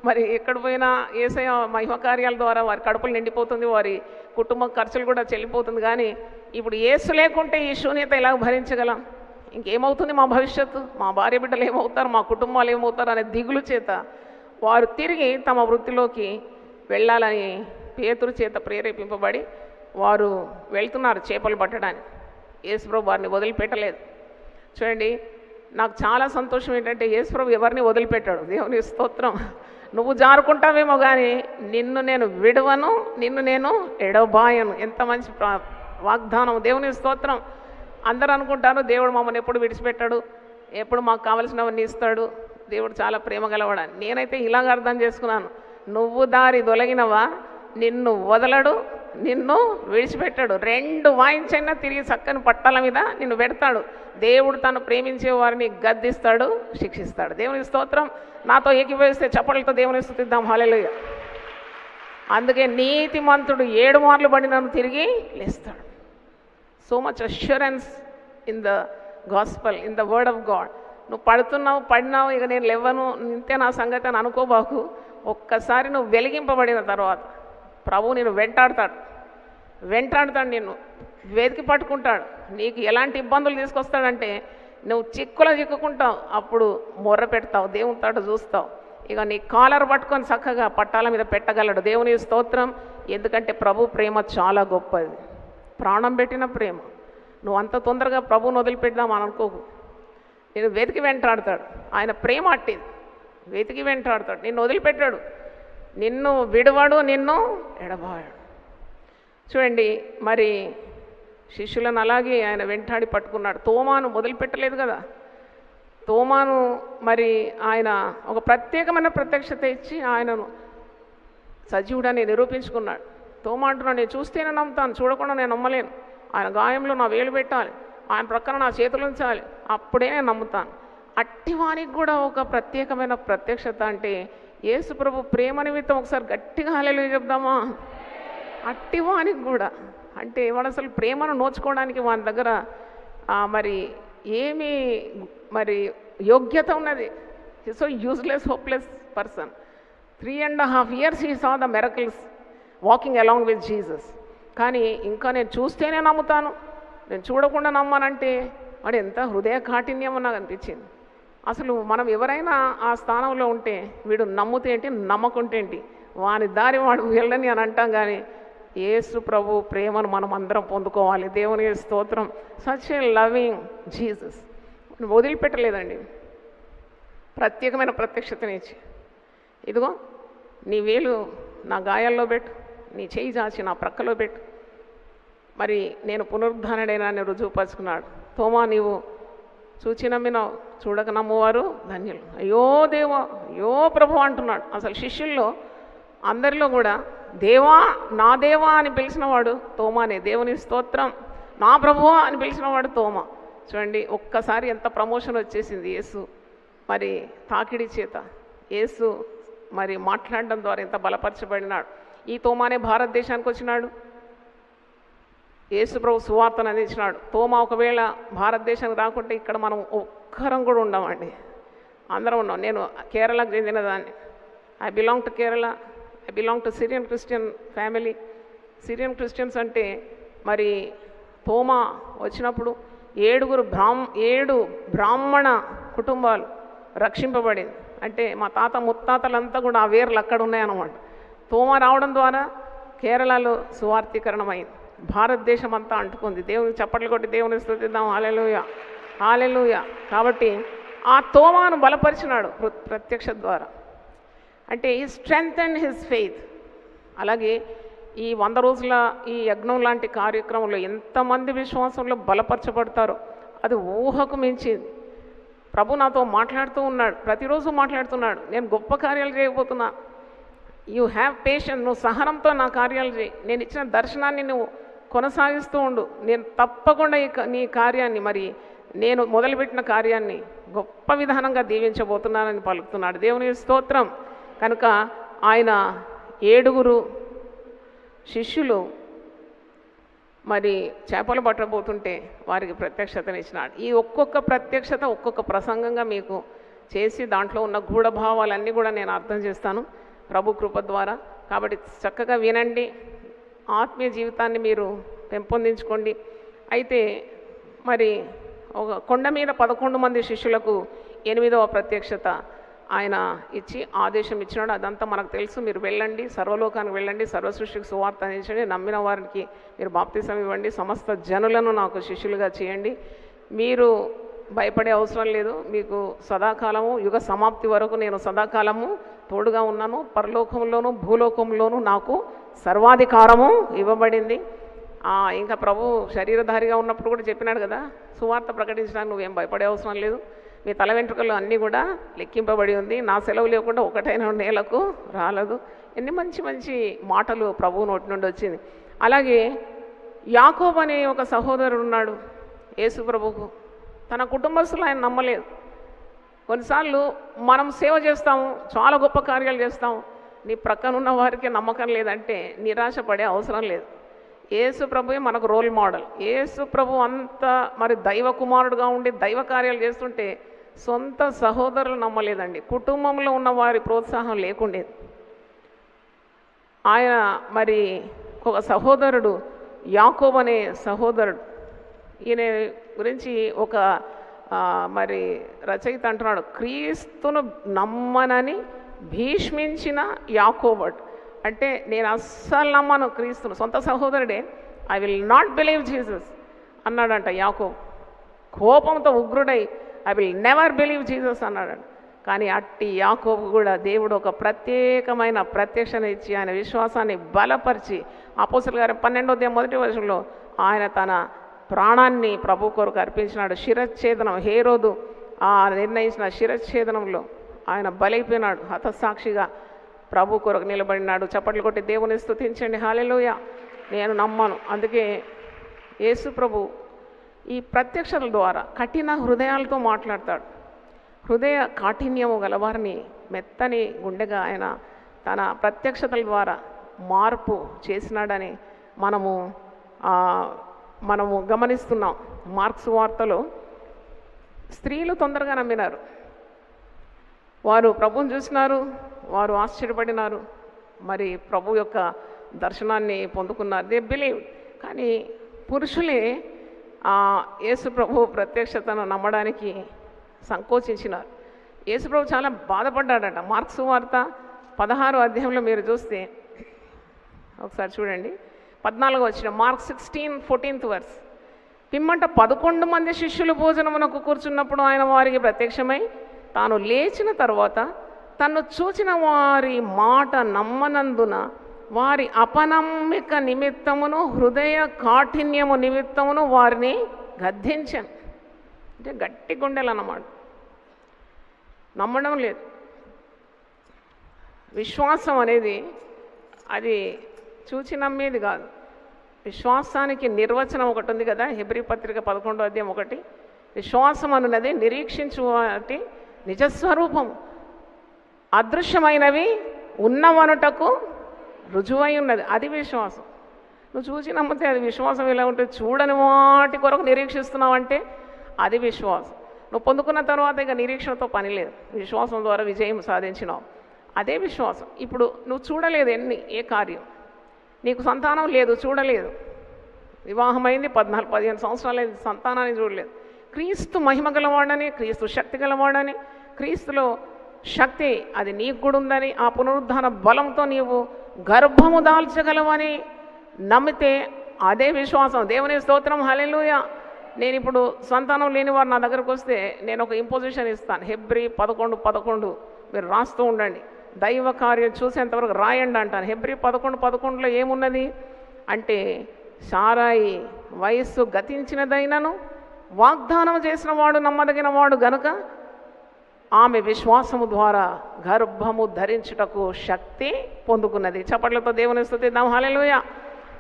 S2: మరి ఎక్కడ పోయినా యేసయ్య మహిమ కార్యాల ద్వారా వారి కడుపులు నిండిపోతుంది, వారి కుటుంబ ఖర్చులు కూడా చెల్లిపోతుంది. కానీ ఇప్పుడు యేసు లేకుంటే ఈ శూన్యత ఎలా భరించగలం? ఇంకేమవుతుంది మా భవిష్యత్తు, మా భార్య బిడ్డలు ఏమవుతారు, మా కుటుంబాలు ఏమవుతారు అనే దిగులు చేత వారు తిరిగి తమ వృత్తిలోకి వెళ్ళాలని పేతురు చేత ప్రేరేపింపబడి వారు వెళ్తున్నారు చేపలు పట్టడానికి. యేసుప్రభు వారిని వదిలిపెట్టలేదు. చూడండి, నాకు చాలా సంతోషం ఏంటంటే యేసుప్రభు ఎవరిని వదిలిపెట్టాడు. దేవుని స్తోత్రం. నువ్వు జారుకుంటావేమో కానీ నిన్ను నేను విడవను, నిన్ను నేను ఎడబాయను. ఎంత మంచి వాగ్దానం. దేవుని స్తోత్రం. అందరూ అనుకుంటారు దేవుడు మమ్మల్ని ఎప్పుడు విడిచిపెట్టాడు, ఎప్పుడు మాకు కావలసినవన్నీ ఇస్తాడు, దేవుడు చాలా ప్రేమ గలవాడని. నేనైతే ఇలాగ అర్థం చేసుకున్నాను, నువ్వు దారి తొలగినవా నిన్ను వదలడు, నిన్ను విడిచిపెట్టాడు. 2 వాయించైనా తిరిగి చక్కని పట్టాల మీద నిన్ను పెడతాడు. దేవుడు తను ప్రేమించే వారిని గద్దిస్తాడు, శిక్షిస్తాడు. దేవుని స్తోత్రం. నాతో ఏకీభవిస్తే చప్పట్లతో దేవుని స్తుతిద్దాం. హల్లెలూయా. అందుకే నీతిమంతుడు 7 మార్లు పడినను తిరిగి లేస్తాడు. So much assurance in the gospel, in the word of God. నువ్వు పడినావు, ఇక నేను లేవను, ఇంతే నా సంగతి అని అనుకోబాకు. ఒక్కసారి నువ్వు వెలిగింపబడిన తర్వాత ప్రభు నిన్ను వెంటాడుతాడు, నిన్ను వెతికి పట్టుకుంటాడు. నీకు ఎలాంటి ఇబ్బందులు తీసుకొస్తాడంటే నువ్వు చిక్కుకుంటావు, అప్పుడు మొర్ర పెడతావు, దేవుని తాట చూస్తావు. ఇక నీ కాలర్ పట్టుకొని చక్కగా పట్టాల మీద పెట్టగలడు. దేవుని స్తోత్రం. ఎందుకంటే ప్రభు ప్రేమ చాలా గొప్పది, ప్రాణం పెట్టిన ప్రేమ. నువ్వు అంత తొందరగా ప్రభువుని వదిలిపెడదాం అని అనుకోకు. నేను వెతికి వెంటాడతాడు. ఆయన ప్రేమ అట్టిది, వెతికి వెంటాడతాడు, నిన్ను వదిలిపెట్టాడు, నిన్ను విడవాడు, నిన్ను ఎడబాడు. చూడండి, మరి శిష్యులను అలాగే ఆయన వెంటాడి పట్టుకున్నాడు. తోమాను వదిలిపెట్టలేదు కదా. తోమాను మరి ఆయన ఒక ప్రత్యేకమైన ప్రత్యక్షత ఇచ్చి ఆయనను సజీవుడని నిరూపించుకున్నాడు. తోమా అంటున్నాడు, నేను చూస్తేనే నమ్ముతాను, చూడకుండా నేను నమ్మలేను. ఆయన గాయంలో నా వేలు పెట్టాలి, ఆయన ప్రక్కన నా చేతులు ఉంచాలి, అప్పుడే నేను నమ్ముతాను. అట్టివానికి కూడా ఒక ప్రత్యేకమైన ప్రత్యక్షత. అంటే యేసు ప్రభు ప్రేమ నిమిత్తం ఒకసారి గట్టిగా హల్లెలూయా చెప్దామా? అట్టివానికి కూడా అంటే వాడు అసలు ప్రేమను నోచుకోవడానికి వాని దగ్గర మరి ఏమి మరి యోగ్యత ఉన్నది. So useless hopeless person. 3.5 years he saw the miracles walking along with Jesus. కానీ ఇంకా నేను చూస్తేనే నమ్ముతాను, నేను చూడకుండా నమ్మానంటే వాడు ఎంత హృదయ కాఠిన్యం నాకు అనిపించింది. అసలు మనం ఎవరైనా ఆ స్థానంలో ఉంటే వీడు నమ్ముతే ఏంటి, నమ్మకుంటే ఏంటి, వాని దారి వాడు వెళ్ళని అని అంటాం. కానీ యేసు ప్రభు ప్రేమను మనం అందరం పొందుకోవాలి. దేవుని స్తోత్రం. సచ్ ఏ లవింగ్ జీసస్ వదిలిపెట్టలేదండి. ప్రత్యేకమైన ప్రత్యక్షతనిచ్చి, ఇదిగో నీ వేలు నా గాయాల్లో పెట్టు, నీ చేయి చాచి నా ప్రక్కలో పెట్టు, మరి నేను పునరుద్ధానుడైనా అని రుజువుపరుచుకున్నాడు. తోమా, నీవు చూచి నమ్మినావు, చూడక నమ్మువారు ధన్యులు. అయ్యో దేవా, అయ్యో ప్రభు అంటున్నాడు. అసలు శిష్యుల్లో అందరిలో కూడా దేవా, నా దేవా అని పిలిచినవాడు తోమానే. దేవుని స్తోత్రం. నా ప్రభువా అని పిలిచినవాడు తోమా. చూడండి, ఒక్కసారి ఎంత ప్రమోషన్ వచ్చేసింది. యేసు మరి తాకిడి చేత, యేసు మరి మాట్లాడడం ద్వారా ఎంత బలపరచబడినాడు. ఈ తోమానే భారతదేశానికి వచ్చినాడు, యేసు ప్రభు సువార్తను అందించినాడు. తోమా ఒకవేళ భారతదేశానికి రాకుంటే ఇక్కడ మనం ఒక్కరం కూడా ఉండమండి, అందరం ఉన్నాం. నేను కేరళకు చెందిన దాన్ని. I belong to Kerala. I belong to Syrian Christian family. Syrian Christians అంటే మరి తోమా వచ్చినప్పుడు 7 బ్రాహ్మణ కుటుంబాలు రక్షింపబడింది. అంటే మా తాత ముత్తాతలంతా కూడా ఆ వేర్లు అక్కడ ఉన్నాయన్నమాట. తోమా రావడం ద్వారా కేరళలో సువార్థీకరణమైంది, భారతదేశం అంతా అంటుకుంది. దేవుని చప్పట్లు కొట్టి దేవుని స్తుతిద్దాం. హల్లెలూయా, హల్లెలూయా. కాబట్టి ఆ తోమాను బలపరిచినాడు ప్రత్యక్ష ద్వారా. అంటే ఈ స్ట్రెంగ్త్ అండ్ హిజ్ ఫెయిత్. అలాగే ఈ 100 రోజుల ఈ యజ్ఞం లాంటి కార్యక్రమంలో ఎంతమంది విశ్వాసంలో బలపరచబడతారో అది ఊహకు మించింది. ప్రభు నాతో మాట్లాడుతూ ఉన్నాడు, ప్రతిరోజు మాట్లాడుతున్నాడు. నేను గొప్ప కార్యాలు చేయబోతున్నా, యూ హ్యావ్ పేషెన్స్, నువ్వు సహనంతో నా కార్యాలు చేయి, నేను ఇచ్చిన దర్శనాన్ని నువ్వు కొనసాగిస్తూ ఉండు, నేను తప్పకుండా నీ కార్యాన్ని, మరి నేను మొదలుపెట్టిన కార్యాన్ని గొప్ప విధానంగా దీవించబోతున్నానని పలుకుతున్నాడు. దేవుని స్తోత్రం. కనుక ఆయన 7 శిష్యులు మరి చేపలు పట్టబోతుంటే వారికి ప్రత్యక్షతనిచ్చినాడు. ఈ ఒక్కొక్క ప్రత్యక్షత ఒక్కొక్క ప్రసంగంగా మీకు చేసి దాంట్లో ఉన్న గూఢభావాలన్నీ కూడా నేను అర్థం చేస్తాను ప్రభు కృప ద్వారా. కాబట్టి చక్కగా వినండి, ఆత్మీయ జీవితాన్ని మీరు పెంపొందించుకోండి. అయితే మరి ఒక కొండ మీద 11 మంది శిష్యులకు 8వ ప్రత్యక్షత ఆయన ఇచ్చి ఆదేశం ఇచ్చినాడు. అదంతా మనకు తెలుసు. మీరు వెళ్ళండి, సర్వలోకానికి వెళ్ళండి, సర్వసృష్టికి సువార్త అందించండి, నమ్మిన వారికి మీరు బాప్తిసం ఇవ్వండి, సమస్త జనులను నాకు శిష్యులుగా చేయండి. మీరు భయపడే అవసరం లేదు. మీకు సదాకాలము, యుగ సమాప్తి వరకు నేను సదాకాలము తోడుగా ఉన్నాను. పరలోకంలోను భూలోకంలోనూ నాకు సర్వాధికారము ఇవ్వబడింది. ఇంకా ప్రభు శరీరధారిగా ఉన్నప్పుడు కూడా చెప్పినాడు కదా, సువార్త ప్రకటించడానికి నువ్వేం భయపడే అవసరం లేదు, మీ తల వెంట్రుకలు అన్నీ కూడా లెక్కింపబడి ఉంది, నా సెలవు లేకుండా ఒకటైన నేలకు రాలదు. ఎన్ని మంచి మంచి మాటలు ప్రభువు నోటి నుండి వచ్చింది. అలాగే యాకోబు అనే ఒక సహోదరుడు ఉన్నాడు యేసు ప్రభుకు. తన కుటుంబస్తులు ఆయన నమ్మలేదు. కొన్నిసార్లు మనం సేవ చేస్తాము, చాలా గొప్ప కార్యాలు చేస్తాము, నీ ప్రక్కనున్న వారికి నమ్మకం లేదంటే నిరాశపడే అవసరం లేదు. యేసు ప్రభువే మనకు రోల్ మోడల్. యేసు ప్రభు అంత మరి దైవ కుమారుడుగా ఉండి దైవ కార్యాలు చేస్తుంటే సొంత సహోదరులు నమ్మలేదండి, కుటుంబంలో ఉన్న వారి ప్రోత్సాహం లేకుండేది. ఆయన మరి ఒక సహోదరుడు యాకోబు అనే సహోదరుడు, ఈయన గురించి ఒక మరి రచయిత అంటున్నాడు, క్రీస్తును నమ్మనని భీష్మించిన యాకోబు. అంటే నేను అస్సలు నమ్మను క్రీస్తును, సొంత సహోదరుడే, I will not believe Jesus అన్నాడంట యాకోబు. కోపంతో ఉగ్రుడై I will never believe Jesus అన్నాడంట. కానీ అట్టి యాకోబు కూడా దేవుడు ఒక ప్రత్యేకమైన ప్రత్యక్షణ ఇచ్చి ఆయన విశ్వాసాన్ని బలపరిచి, అపోస్తలుల కార్యం 12వ ఆయన తన ప్రాణాన్ని ప్రభు కొరకు అర్పించినాడు. శిరచ్ఛేదనం, హేరోదు నిర్ణయించిన శిరచ్ఛేదనంలో ఆయన బలైపోయినాడు. హతసాక్షిగా ప్రభు కొరకు నిలబడినాడు. చప్పట్లు కొట్టి దేవుని స్తుతించండి. హల్లెలూయా. నేను నమ్మను. అందుకే యేసు ప్రభు ఈ ప్రత్యక్షతల ద్వారా కఠిన హృదయాలతో మాట్లాడతాడు. హృదయ కాఠిన్యము గలవారిని మెత్తని గుండెగా ఆయన తన ప్రత్యక్షతల ద్వారా మార్పు చేసినాడని మనము గమనిస్తున్నాం. మార్క్స్ వార్తలో స్త్రీలు తొందరగా నమ్మినారు. వారు ప్రభువుని చూసినారు, వారు ఆశ్చర్యపడినారు, మరి ప్రభు యొక్క దర్శనాన్ని పొందుకున్నారు. They believe. కానీ పురుషులే యేసు ప్రభు ప్రత్యక్షతను నమ్మడానికి సంకోచించినారు. యేసు ప్రభు చాలా బాధపడ్డాడట. మార్క్స్ వార్త 16వ అధ్యాయంలో మీరు చూస్తే ఒకసారి చూడండి, 14వ వచనం, మార్క్ 16:14 వర్స్. పిమ్మట 11 మంది శిష్యులు భోజనమునకు కూర్చున్నప్పుడు ఆయన వారికి ప్రత్యక్షమై తాను లేచిన తర్వాత తన్ను చూచిన వారి మాట నమ్మనందున వారి అపనమ్మిక నిమిత్తమును హృదయ కాఠిన్యము నిమిత్తమును వారిని గద్దించాను. అంటే గట్టి గుండెలు అన్నమాట. నమ్మడం లేదు. విశ్వాసం అనేది అది చూచి నమ్మేది కాదు. విశ్వాసానికి నిర్వచనం ఒకటి ఉంది కదా, హెబ్రీ పత్రిక 11వ అధ్యాయం 1. విశ్వాసం అన్నది నిరీక్షించు వాటి నిజస్వరూపం, అదృశ్యమైనవి ఉన్నవనుటకు రుజువై ఉన్నది. అది విశ్వాసం. నువ్వు చూసి నమ్మితే అది విశ్వాసం. ఎలా ఉంటుంది? చూడని వాటి కొరకు నిరీక్షిస్తున్నావంటే అది విశ్వాసం. నువ్వు పొందుకున్న తర్వాత ఇక నిరీక్షణతో పని లేదు. విశ్వాసం ద్వారా విజయం సాధించినావు, అదే విశ్వాసం. ఇప్పుడు నువ్వు చూడలేదు ఏ కార్యం, నీకు సంతానం లేదు, చూడలేదు. వివాహమైంది 14-15 సంవత్సరాలైంది, సంతానాన్ని చూడలేదు. క్రీస్తు మహిమ గలవాడని, క్రీస్తు శక్తి గలవాడని, క్రీస్తులో శక్తి అది నీకు కూడా ఉందని, ఆ పునరుద్ధాన బలంతో నీవు గర్భము దాల్చగలవని నమ్మితే అదే విశ్వాసం. దేవుని స్తోత్రం, హల్లెలూయా. నేను ఇప్పుడు సంతానం లేని వారు నా దగ్గరకు వస్తే నేను ఒక ఇంపోజిషన్ ఇస్తాను. హెబ్రీ 11:11 మీరు రాస్తూ ఉండండి. దైవ కార్యం చూసేంతవరకు రాయండి అంటాను. హెబ్రీ 11:11లో ఏమున్నది అంటే, సారాయి వయస్సు గతించినదైనను వాగ్దానం చేసిన వాడు నమ్మదగిన వాడు గనుక ఆమె విశ్వాసము ద్వారా గర్భము ధరించుటకు శక్తి పొందుకున్నది. చప్పట్లతో దేవుని స్తుతిద్దాం, హల్లెలూయా.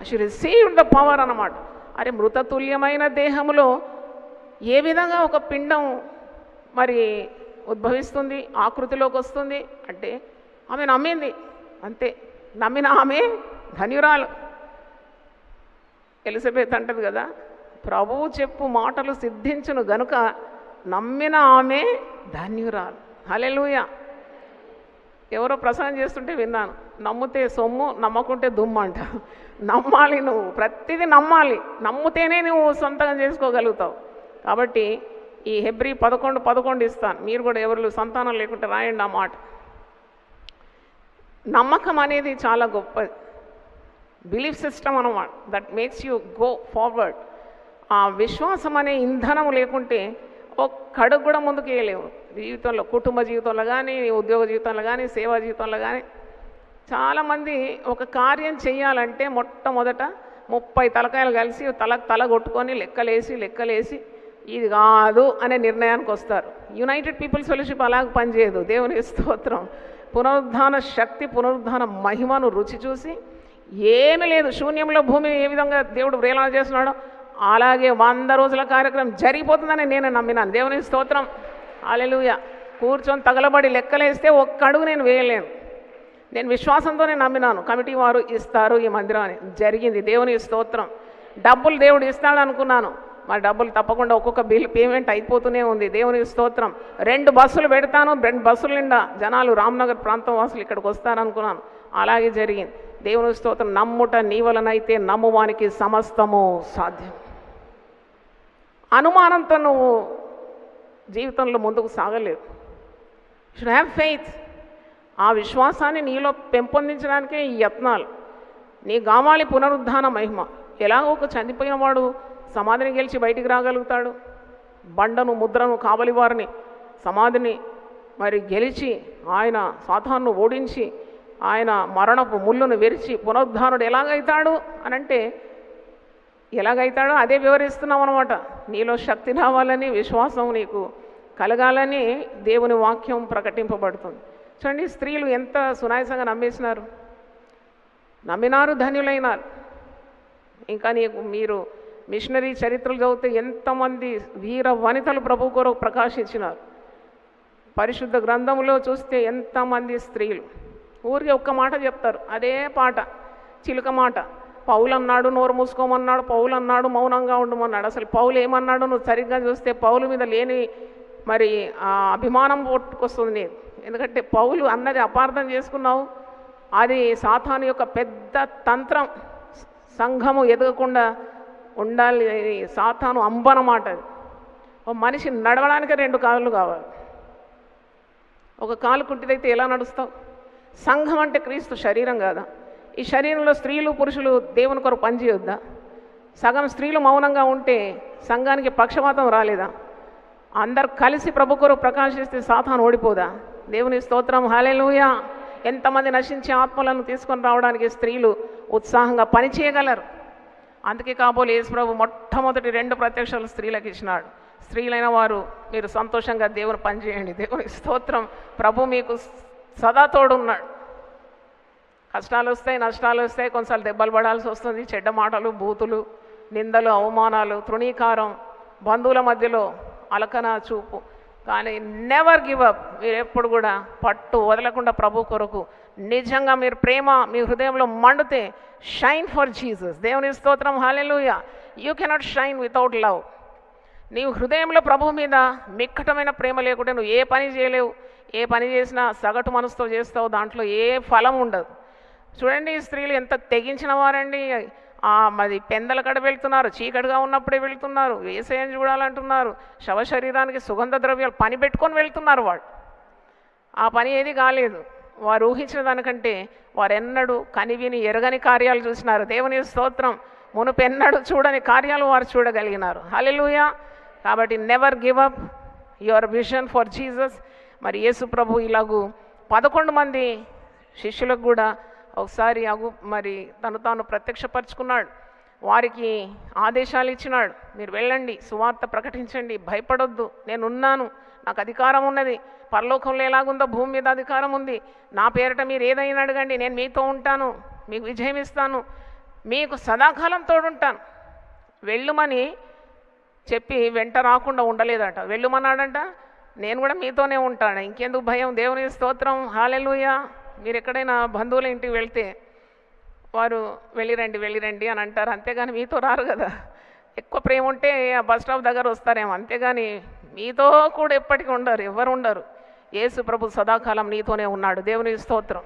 S2: షీ రిసీవ్డ్ ద పవర్ అన్నమాట. అరే, మృతతుల్యమైన దేహములో ఏ విధంగా ఒక పిండం మరి ఉద్భవిస్తుంది, ఆకృతిలోకి వస్తుంది అంటే ఆమె నమ్మింది అంతే. నమ్మిన ఆమె ధన్యురాలు. ఎలిజబెత్ అంటది కదా, ప్రభువు చెప్పు మాటలు సిద్ధించును గనుక నమ్మిన ఆమె ధన్యురాలు. హల్లెలూయా. ఎవరో ప్రసంగం చేస్తుంటే విన్నాను, నమ్మితే సొమ్ము, నమ్మకుంటే దుమ్ము అంట. నమ్మాలి, నువ్వు ప్రతిదీ నమ్మాలి. నమ్మితేనే నువ్వు సొంతంగా చేసుకోగలుగుతావు. కాబట్టి ఈ హెబ్రీ 11:11 ఇస్తాను. మీరు కూడా ఎవరు సంతానం లేకుంటే రాయండి ఆ మాట. నమ్మకం అనేది చాలా గొప్పది. బిలీఫ్ సిస్టమ్ అన్నమాట. That makes you go forward. ఆ విశ్వాసం అనే ఇంధనం లేకుంటే ఒక్కడుగు కూడా ముందుకు వేయలేము. జీవితంలో, కుటుంబ జీవితంలో కానీ, ఉద్యోగ జీవితంలో కానీ, సేవా జీవితంలో కానీ. చాలామంది ఒక కార్యం చేయాలంటే మొట్టమొదట 30 తలకాయలు కలిసి తల కొట్టుకొని లెక్కలేసి ఇది కాదు అనే నిర్ణయానికి వస్తారు. యునైటెడ్ పీపుల్స్ ఫెలోషిప్ అలాగ పనిచేయదు. దేవుని స్తోత్రం. పునరుద్ధాన శక్తి, పునరుద్ధాన మహిమను రుచి చూసి ఏమీ లేదు, శూన్యంలో భూమి ఏ విధంగా దేవుడు ప్రేరణ చేస్తున్నాడో అలాగే 100 రోజుల కార్యక్రమం జరిగిపోతుందని నేను నమ్మినాను. దేవుని స్తోత్రం, హల్లెలూయా. కూర్చొని తగలబడి లెక్కలేస్తే ఒక్క అడుగు నేను వేయలేను. నేను విశ్వాసంతోనే నమ్మినాను. కమిటీ వారు ఇస్తారు ఈ మందిరాన్ని, జరిగింది. దేవుని స్తోత్రం. డబ్బులు దేవుడు ఇస్తాడు అనుకున్నాను, మరి డబ్బులు తప్పకుండా ఒక్కొక్క బిల్ పేమెంట్ అయిపోతూనే ఉంది. దేవుని స్తోత్రం. 2 బస్సులు పెడతాను, 2 బస్సుల నిండా జనాలు రామ్నగర్ ప్రాంతం వాసులు ఇక్కడికి వస్తారనుకున్నాను, అలాగే జరిగింది. దేవుని స్తోత్రం. నమ్ముట నీ వలనైతే నమ్మువానికి సమస్తము సాధ్యం. అనుమానంతో నువ్వు జీవితంలో ముందుకు సాగలేవు. Should have faith. ఆ విశ్వాసాన్ని నీలో పెంపొందించడానికే ఈ యత్నాలు. నీ కావాలి పునరుద్ధాన మహిమ. ఎలాగో ఒక చనిపోయిన వాడు సమాధిని గెలిచి బయటికి రాగలుగుతాడు. బండను, ముద్రను, కావలివారిని, సమాధిని మరి గెలిచి ఆయన సాతాను ఓడించి ఆయన మరణపు ముళ్ళును విరిచి పునరుద్ధానుడు ఎలాగైతాడు అనంటే ఎలాగైతాడో అదే వివరిస్తున్నాం అనమాట. నీలో శక్తి రావాలని, విశ్వాసం నీకు కలగాలని దేవుని వాక్యం ప్రకటింపబడుతుంది. చూడండి, స్త్రీలు ఎంత సునాయాసంగా నమ్మినారు, ధన్యులైనారు. ఇంకా మీరు మిషనరీ చరిత్రలు చదివితే ఎంతమంది వీర వనితలు ప్రభు కొరకు ప్రకాశించినారు. పరిశుద్ధ గ్రంథంలో చూస్తే ఎంతమంది స్త్రీలు ఊరికి ఒక్క మాట చెప్తారు, అదే పాట, చిలుక మాట. పౌలు అన్నాడు నోరు మూసుకోమన్నాడు, పౌలు అన్నాడు మౌనంగా ఉండమన్నాడు. అసలు పౌలు ఏమన్నాడు నువ్వు సరిగ్గా చూస్తే పౌలు మీద లేని మరి ఆ అభిమానం పుట్టుకొస్తుంది నీకు. ఎందుకంటే పౌలు అన్నది అపార్థం చేసుకున్నావు. అది సాతాను యొక్క పెద్ద తంత్రం. సంఘము ఎదగకుండా ఉండాలి. సాతాను అంబనమాట. అది ఓ మనిషి నడవడానికి 2 కాళ్ళు కావాలి. ఒక కాలు కుంటిదైతే ఎలా నడుస్తావు? సంఘం అంటే క్రీస్తు శరీరం కాదా? ఈ శరీరంలో స్త్రీలు పురుషులు దేవుని కొరకు పనిచేయొద్దా? సగం స్త్రీలు మౌనంగా ఉంటే సంఘానికి పక్షపాతం రాలేదా? అందరు కలిసి ప్రభు కొరకు ప్రకాశిస్తే సాతాను ఓడిపోదా? దేవుని స్తోత్రం, హల్లెలూయా. ఎంతమంది నశించే ఆత్మలను తీసుకొని రావడానికి స్త్రీలు ఉత్సాహంగా పనిచేయగలరు. అందుకే కాబోలు యేసు ప్రభు మొట్టమొదటి 2 ప్రత్యక్షాలు స్త్రీలకు ఇచ్చినాడు. స్త్రీలైన వారు మీరు సంతోషంగా దేవుని పనిచేయండి. దేవుని స్తోత్రం. ప్రభు మీకు సదా తోడున్నాడు. కష్టాలు వస్తాయి, నష్టాలు వస్తాయి, కొన్నిసార్లు దెబ్బలు పడాల్సి వస్తుంది. చెడ్డ మాటలు, బూతులు, నిందలు, అవమానాలు, తృణీకారం, బంధువుల మధ్యలో అలకన చూపు. కానీ నెవర్ గివ్ అప్. మీరు ఎప్పుడు కూడా పట్టు వదలకుండా ప్రభు కొరకు నిజంగా మీరు ప్రేమ మీ హృదయంలో మండితే షైన్ ఫర్ జీసస్. దేవుని స్తోత్రం, hallelujah. You cannot shine without love. నీవు హృదయంలో ప్రభు మీద మిక్కటమైన ప్రేమ లేకుంటే నువ్వు ఏ పని చేయలేవు. ఏ పని చేసినా సగటు మనసుతో చేస్తావు, దాంట్లో ఏ ఫలం ఉండదు. చూడండి స్త్రీలు ఎంత తెగించిన వారండి. మరి పెందల కడ వెళ్తున్నారు, చీకటిగా ఉన్నప్పుడే వెళ్తున్నారు, యేసయ్యను చూడాలంటున్నారు, శవ శరీరానికి సుగంధ ద్రవ్యాలు పని పెట్టుకొని వెళ్తున్నారు. వాళ్ళు ఆ పని ఏది కాలేదు. వారు ఊహించిన దానికంటే వారెన్నడూ కనివిని ఎరగని కార్యాలు చూసినారు. దేవుని స్తోత్రం. మునుపెన్నడూ చూడని కార్యాలు వారు చూడగలిగినారు. హల్లెలూయా. కాబట్టి never give up your vision for Jesus. మరి యేసు ప్రభు ఇలాగూ 11 మంది శిష్యులకు కూడా ఒకసారి మరి తను తాను ప్రత్యక్షపరుచుకున్నాడు. వారికి ఆదేశాలు ఇచ్చినాడు. మీరు వెళ్ళండి, సువార్త ప్రకటించండి, భయపడొద్దు, నేనున్నాను, నాకు అధికారం ఉన్నది. పరలోకంలో ఎలాగుందో భూమి మీద అధికారం ఉంది. నా పేరిట మీరు ఏదైనా అడగండి, నేను మీతో ఉంటాను, మీకు విజయం ఇస్తాను, మీకు సదాకాలం తోడుంటాను. వెళ్ళుమని చెప్పి వెంట రాకుండా ఉండలేదట. వెళ్ళుమన్నాడంట. నేను కూడా మీతోనే ఉంటాను, ఇంకెందుకు భయం. దేవుని స్తోత్రం, హల్లెలూయా. మీరు ఎక్కడైనా బంధువుల ఇంటికి వెళ్తే వారు వెళ్ళిరండి అని అంటారు, అంతేగాని మీతో రారు కదా. ఎక్కువ ప్రేమ ఉంటే ఆ బస్ స్టాప్ దగ్గర వస్తారేమో, అంతేగాని మీతో కూడా ఎప్పటికీ ఉండరు, ఎవరు ఉండరు. యేసు ప్రభు సదాకాలం నీతోనే ఉన్నాడు. దేవుని స్తోత్రం.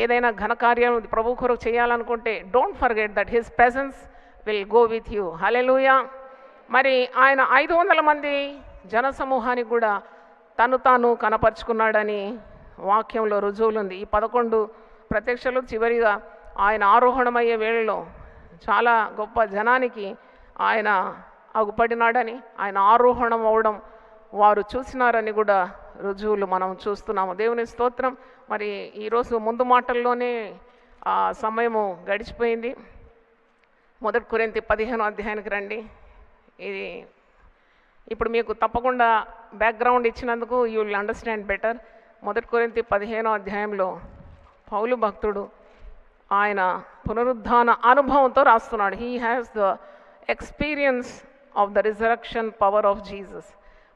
S2: ఏదైనా ఘనకార్యం ప్రభు కొరకు చేయాలనుకుంటే don't forget that his presence will go with you. Hallelujah. మరి ఆయన 500 మంది జనసమూహానికి కూడా తను తాను కనపరుచుకున్నాడని వాక్యంలో రుజువులు ఉంది. ఈ 11 ప్రత్యక్షలు చివరిగా ఆయన ఆరోహణమయ్యే వేళలో చాలా గొప్ప జనానికి ఆయన అగుపడినాడని, ఆయన ఆరోహణం అవడం వారు చూసినారని కూడా రుజువులు మనం చూస్తున్నాము. దేవుని స్తోత్రం. మరి ఈరోజు ముందు మాటల్లోనే ఆ సమయము గడిచిపోయింది. 1 కొరింథీ 15వ అధ్యాయానికి రండి. ఇది ఇప్పుడు మీకు తప్పకుండా బ్యాక్గ్రౌండ్ ఇచ్చినందుకు యూ విల్ అండర్స్టాండ్ బెటర్. 1 కొరింథీ 15వ అధ్యాయంలో పౌలు భక్తుడు ఆయన పునరుద్ధాన అనుభవంతో రాస్తున్నాడు. He has the experience of the resurrection power of Jesus.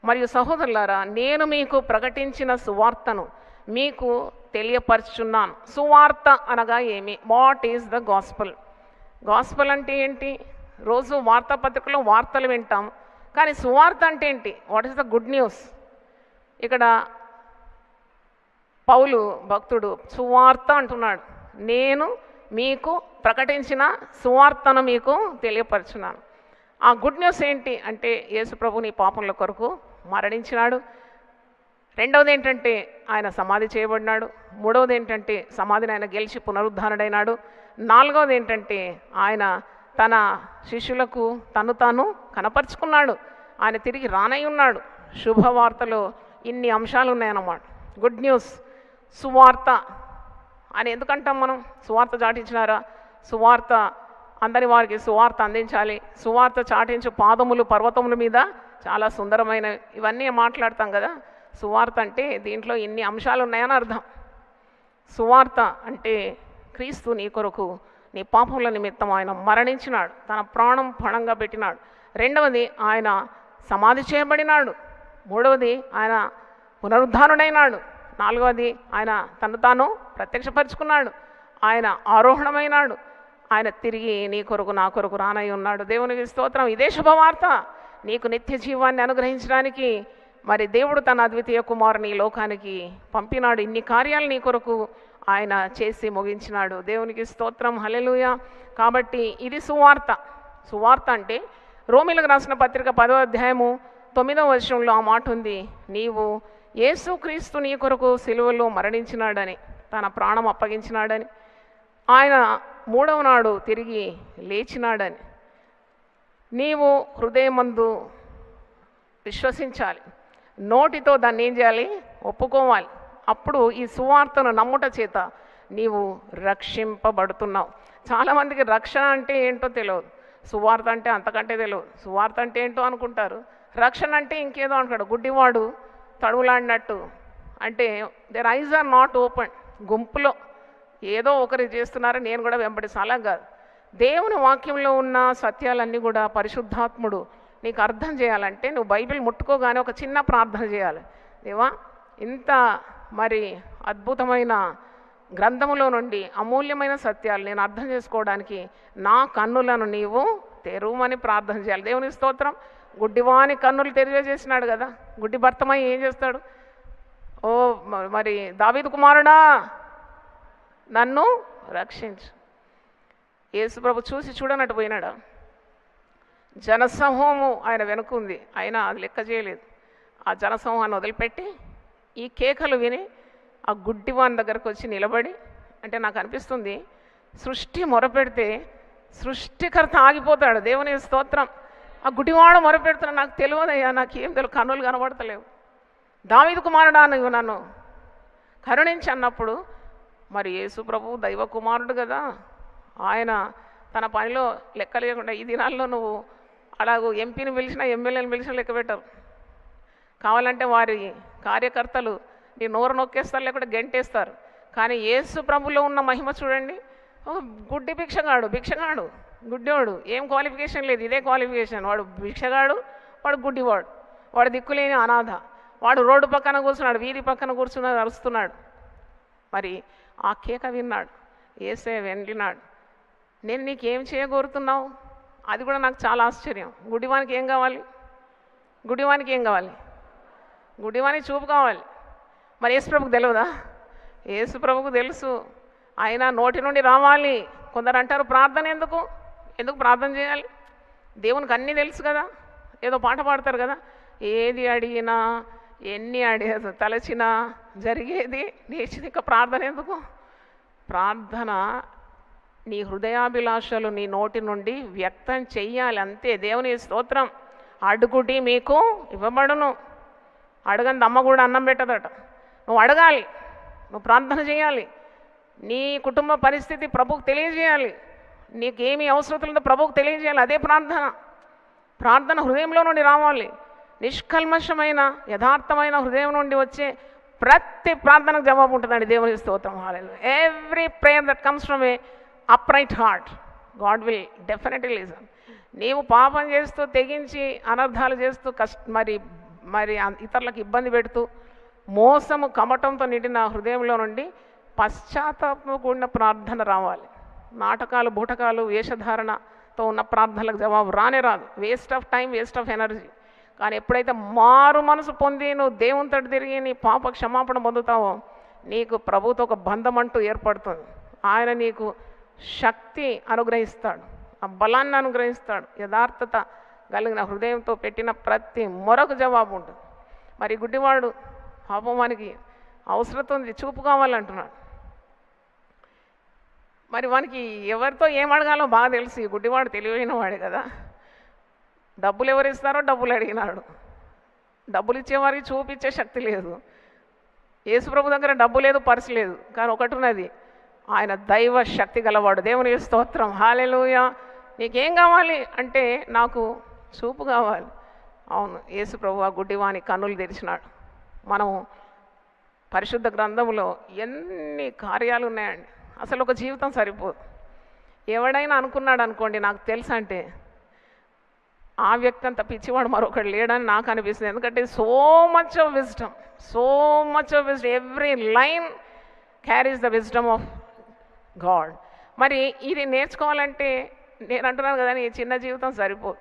S2: మరియు సహోదరులారా, నేను మీకు ప్రకటించిన సువార్తను మీకు తెలియపరుచున్నాను. సువార్త అనగా ఏమి? What is the gospel? Gospel అంటే ఏంటి? రోజు వార్తాపత్రికలో వార్తలు వింటాం, కానీ సువార్త అంటే ఏంటి? What is the good news? ఇక్కడ పౌలు భక్తుడు సువార్త అంటున్నాడు. నేను మీకు ప్రకటించిన సువార్తను మీకు తెలియపరుచున్నాను. ఆ గుడ్ న్యూస్ ఏంటి అంటే యేసు ప్రభు నీ పాపముల కొరకు మరణించినాడు. రెండవది ఏంటంటే ఆయన సమాధి చేయబడినాడు. మూడవది ఏంటంటే సమాధిని ఆయన గెలిచి పునరుద్ధానుడైనాడు. నాలుగవది ఏంటంటే ఆయన తన శిష్యులకు తను తాను కనపరుచుకున్నాడు. ఆయన తిరిగి రానై ఉన్నాడు. శుభవార్తలో ఇన్ని అంశాలు ఉన్నాయన్నమాట. గుడ్ న్యూస్, సువార్త అని ఎందుకంటాం మనం? సువార్త చాటించినారా? సువార్త అందరి వారికి సువార్త అందించాలి. సువార్త చాటించు పాదములు పర్వతముల మీద చాలా సుందరమైన ఇవన్నీ మాట్లాడతాం కదా. సువార్త అంటే దీంట్లో ఇన్ని అంశాలు ఉన్నాయని అర్థం. సువార్త అంటే క్రీస్తు నీ కొరకు నీ పాపముల నిమిత్తం ఆయన మరణించినాడు, తన ప్రాణం పణంగా పెట్టినాడు. రెండవది ఆయన సమాధి చేయబడినాడు. మూడవది ఆయన పునరుద్ధానుడైనాడు. నాలుగవది ఆయన తను తాను ప్రత్యక్షపరుచుకున్నాడు. ఆయన ఆరోహణమైనాడు. ఆయన తిరిగి నీ కొరకు నా కొరకు రానై ఉన్నాడు. దేవునికి స్తోత్రం. ఇదే శుభవార్త. నీకు నిత్య జీవాన్ని అనుగ్రహించడానికి మరి దేవుడు తన అద్వితీయ కుమారుని ఈ లోకానికి పంపినాడు. ఇన్ని కార్యాలు నీ కొరకు ఆయన చేసి ముగించినాడు. దేవునికి స్తోత్రం. హల్లెలూయా. కాబట్టి ఇది సువార్త. సువార్త అంటే రోమీలకు రాసిన పత్రిక 10వ అధ్యాయము 9వ వచనంలో ఆ మాట ఉంది, నీవు యేసుక్రీస్తు నీ కొరకు సిలువలో మరణించినాడని, తన ప్రాణం అప్పగించినాడని, ఆయన 3వ నాడు తిరిగి లేచినాడని నీవు హృదయమందు విశ్వసించాలి, నోటితో దాన్ని ఏం చేయాలి, ఒప్పుకోవాలి. అప్పుడు ఈ సువార్తను నమ్ముట చేత నీవు రక్షింపబడుతున్నావు. చాలామందికి రక్షణ అంటే ఏంటో తెలియదు, సువార్త అంటే అంతకంటే తెలియదు. సువార్త అంటే ఏంటో అనుకుంటారు, రక్షణ అంటే ఇంకేదో అంటాడు. గుడ్డివాడు తడువులాడినట్టు, అంటే their eyes are not open. గుంపులో ఏదో ఒకరు చేస్తున్నారు, నేను కూడా వెంబడిస్తా, అలా కాదు. దేవుని వాక్యంలో ఉన్న సత్యాలన్నీ కూడా పరిశుద్ధాత్ముడు నీకు అర్థం చేయాలంటే నువ్వు బైబిల్ ముట్టుకోగానే ఒక చిన్న ప్రార్థన చేయాలి. దేవా, ఇంత మరి అద్భుతమైన గ్రంథములో నుండి అమూల్యమైన సత్యాలు నేను అర్థం చేసుకోవడానికి నా కన్నులను నీవు తెరువమని ప్రార్థన చేయాలి. దేవుని స్తోత్రం. గుడ్డివాని కన్నులు తెలియజేసినాడు కదా. గుడ్డి భర్తమై ఏం చేస్తాడు, ఓ మరి దావీదు కుమారుడా నన్ను రక్షించు. యేసుప్రభు చూసి చూడనట్టు పోయినాడా? జనసమూహము ఆయన వెనుకుంది, అయినా అది లెక్క చేయలేదు. ఆ జనసమూహాన్ని వదిలిపెట్టి ఈ కేకలు విని ఆ గుడ్డివాని దగ్గరకు వచ్చి నిలబడి, అంటే నాకు అనిపిస్తుంది సృష్టి మొరపెడితే సృష్టికర్త ఆగిపోతాడు. దేవుని స్తోత్రం. ఆ గుడ్డివాడు మొరపెడుతున్నాడు, నాకు తెలియదయ్యా, నాకేం తెలియదు, కన్నులు కనబడతలేవు, దావీదు కుమారుడా నువ్వు నన్ను కరుణించి అన్నప్పుడు, మరి యేసు ప్రభు దైవ కుమారుడు కదా, ఆయన తన పనిలో లెక్క లేకుండా ఈ దినాల్లో నువ్వు అలాగూ ఎంపీని పిలిచినా ఎమ్మెల్యేని పిలిచినా లెక్క పెట్టరు. కావాలంటే వారి కార్యకర్తలు నీ నోరు నొక్కేస్తారు, లేకుంటే గెంటేస్తారు. కానీ యేసు ప్రభులో ఉన్న మహిమ చూడండి. గుడ్డి భిక్షగాడు గుడ్డివాడు, ఏం క్వాలిఫికేషన్ లేదు, ఇదే క్వాలిఫికేషన్. వాడు భిక్షగాడు, వాడు గుడ్డివాడు, వాడు దిక్కులేని అనాథ, వాడు రోడ్డు పక్కన కూర్చున్నాడు, వీధి పక్కన కూర్చున్నాడు, అరుస్తున్నాడు. మరి ఆ కేక విన్నాడు, యేసే వెళ్ళినాడు. నేను నీకేం చేయగోరుతున్నావు? అది కూడా నాకు చాలా ఆశ్చర్యం. గుడ్డివానికి ఏం కావాలి? గుడ్డివానికి చూపు కావాలి. మరి యేసుప్రభుకు తెలియదా? యేసుప్రభుకు తెలుసు. ఆయన నోటి నుండి రావాలి. కొందరు అంటారు ప్రార్థన ఎందుకు ప్రార్థన చేయాలి? దేవునికి అన్నీ తెలుసు కదా. ఏదో పాట పాడతారు కదా, ఏది అడిగినా ఎన్ని తలచినా జరిగేది నేర్చింది, ఇంకా ప్రార్థన ఎందుకు? ప్రార్థన నీ హృదయాభిలాషలు నీ నోటి నుండి వ్యక్తం చెయ్యాలి, అంతే. దేవుని స్తోత్రం. అడుగుడి మీకు ఇవ్వబడును. అడగని అమ్మ కూడా అన్నం పెట్టదట. నువ్వు అడగాలి, నువ్వు ప్రార్థన చేయాలి, నీ కుటుంబ పరిస్థితి ప్రభువుకు తెలియజేయాలి, నీకేమి అవసరం ఉందో ప్రభువుకు తెలియజేయాలి. అదే ప్రార్థన హృదయంలో నుండి రావాలి. నిష్కల్మషమైన యథార్థమైన హృదయం నుండి వచ్చే ప్రతి ప్రార్థనకు జవాబు ఉంటుందండి. దేవుని స్తోత్రం. Hallelujah. Every prayer that comes from a upright heart God will definitely listen. నీవు పాపం చేస్తూ తెగించి అనర్థాలు చేస్తూ మరి ఇతరులకు ఇబ్బంది పెడుతూ మోసము కమటంతో నిండిన హృదయంలో నుండి పశ్చాత్తాపంతో కూడిన ప్రార్థన రావాలి. నాటకాలు బూటకాలు వేషధారణతో ఉన్న ప్రార్థనలకు జవాబు రాదు. Waste of time, waste of energy. కానీ ఎప్పుడైతే మారు మనసు పొంది నువ్వు దేవునితో తిరిగి నీ పాప క్షమాపణ పొందుతావో నీకు ప్రభుతో ఒక బంధం అంటూ ఏర్పడుతుంది. ఆయన నీకు శక్తి అనుగ్రహిస్తాడు, ఆ బలాన్ని అనుగ్రహిస్తాడు. యథార్థత కలిగిన హృదయంతో పెట్టిన ప్రతి మొరకు జవాబు ఉంటుంది. మరి గుడ్డివాడు పాపం వానికి అవసరం ఉంది, చూపు కావాలంటున్నాడు. మరి వానికి ఎవరితో ఏం అడగాలో బాగా తెలుసు. ఈ గుడ్డివాడు తెలివైన వాడే కదా. డబ్బులు ఎవరు ఇస్తారో డబ్బులు అడిగినాడు. డబ్బులు ఇచ్చేవారికి చూపించే శక్తి లేదు. యేసుప్రభు దగ్గర డబ్బు లేదు, పర్సు లేదు, కానీ ఒకటి ఉన్నది, ఆయన దైవ శక్తి గలవాడు. దేవుని స్తోత్రం. హల్లెలూయా. నీకేం కావాలి అంటే నాకు చూపు కావాలి. అవును, యేసుప్రభు ఆ గుడ్డివాని కన్నులు తెరిచినాడు. మనం పరిశుద్ధ గ్రంథంలో ఎన్ని కార్యాలు ఉన్నాయండి. అసలు ఒక జీవితం సరిపోదు. ఎవడైనా అనుకున్నాడు అనుకోండి నాకు తెలుసు అంటే ఆ వ్యక్తి అంత పిచ్చివాడు మరొకటి లేడని నాకు అనిపిస్తుంది. ఎందుకంటే so much of wisdom, every line carries the wisdom of God. మరి ఇది నేర్చుకోవాలంటే నేను అంటున్నాను కదా, నీ చిన్న జీవితం సరిపోదు.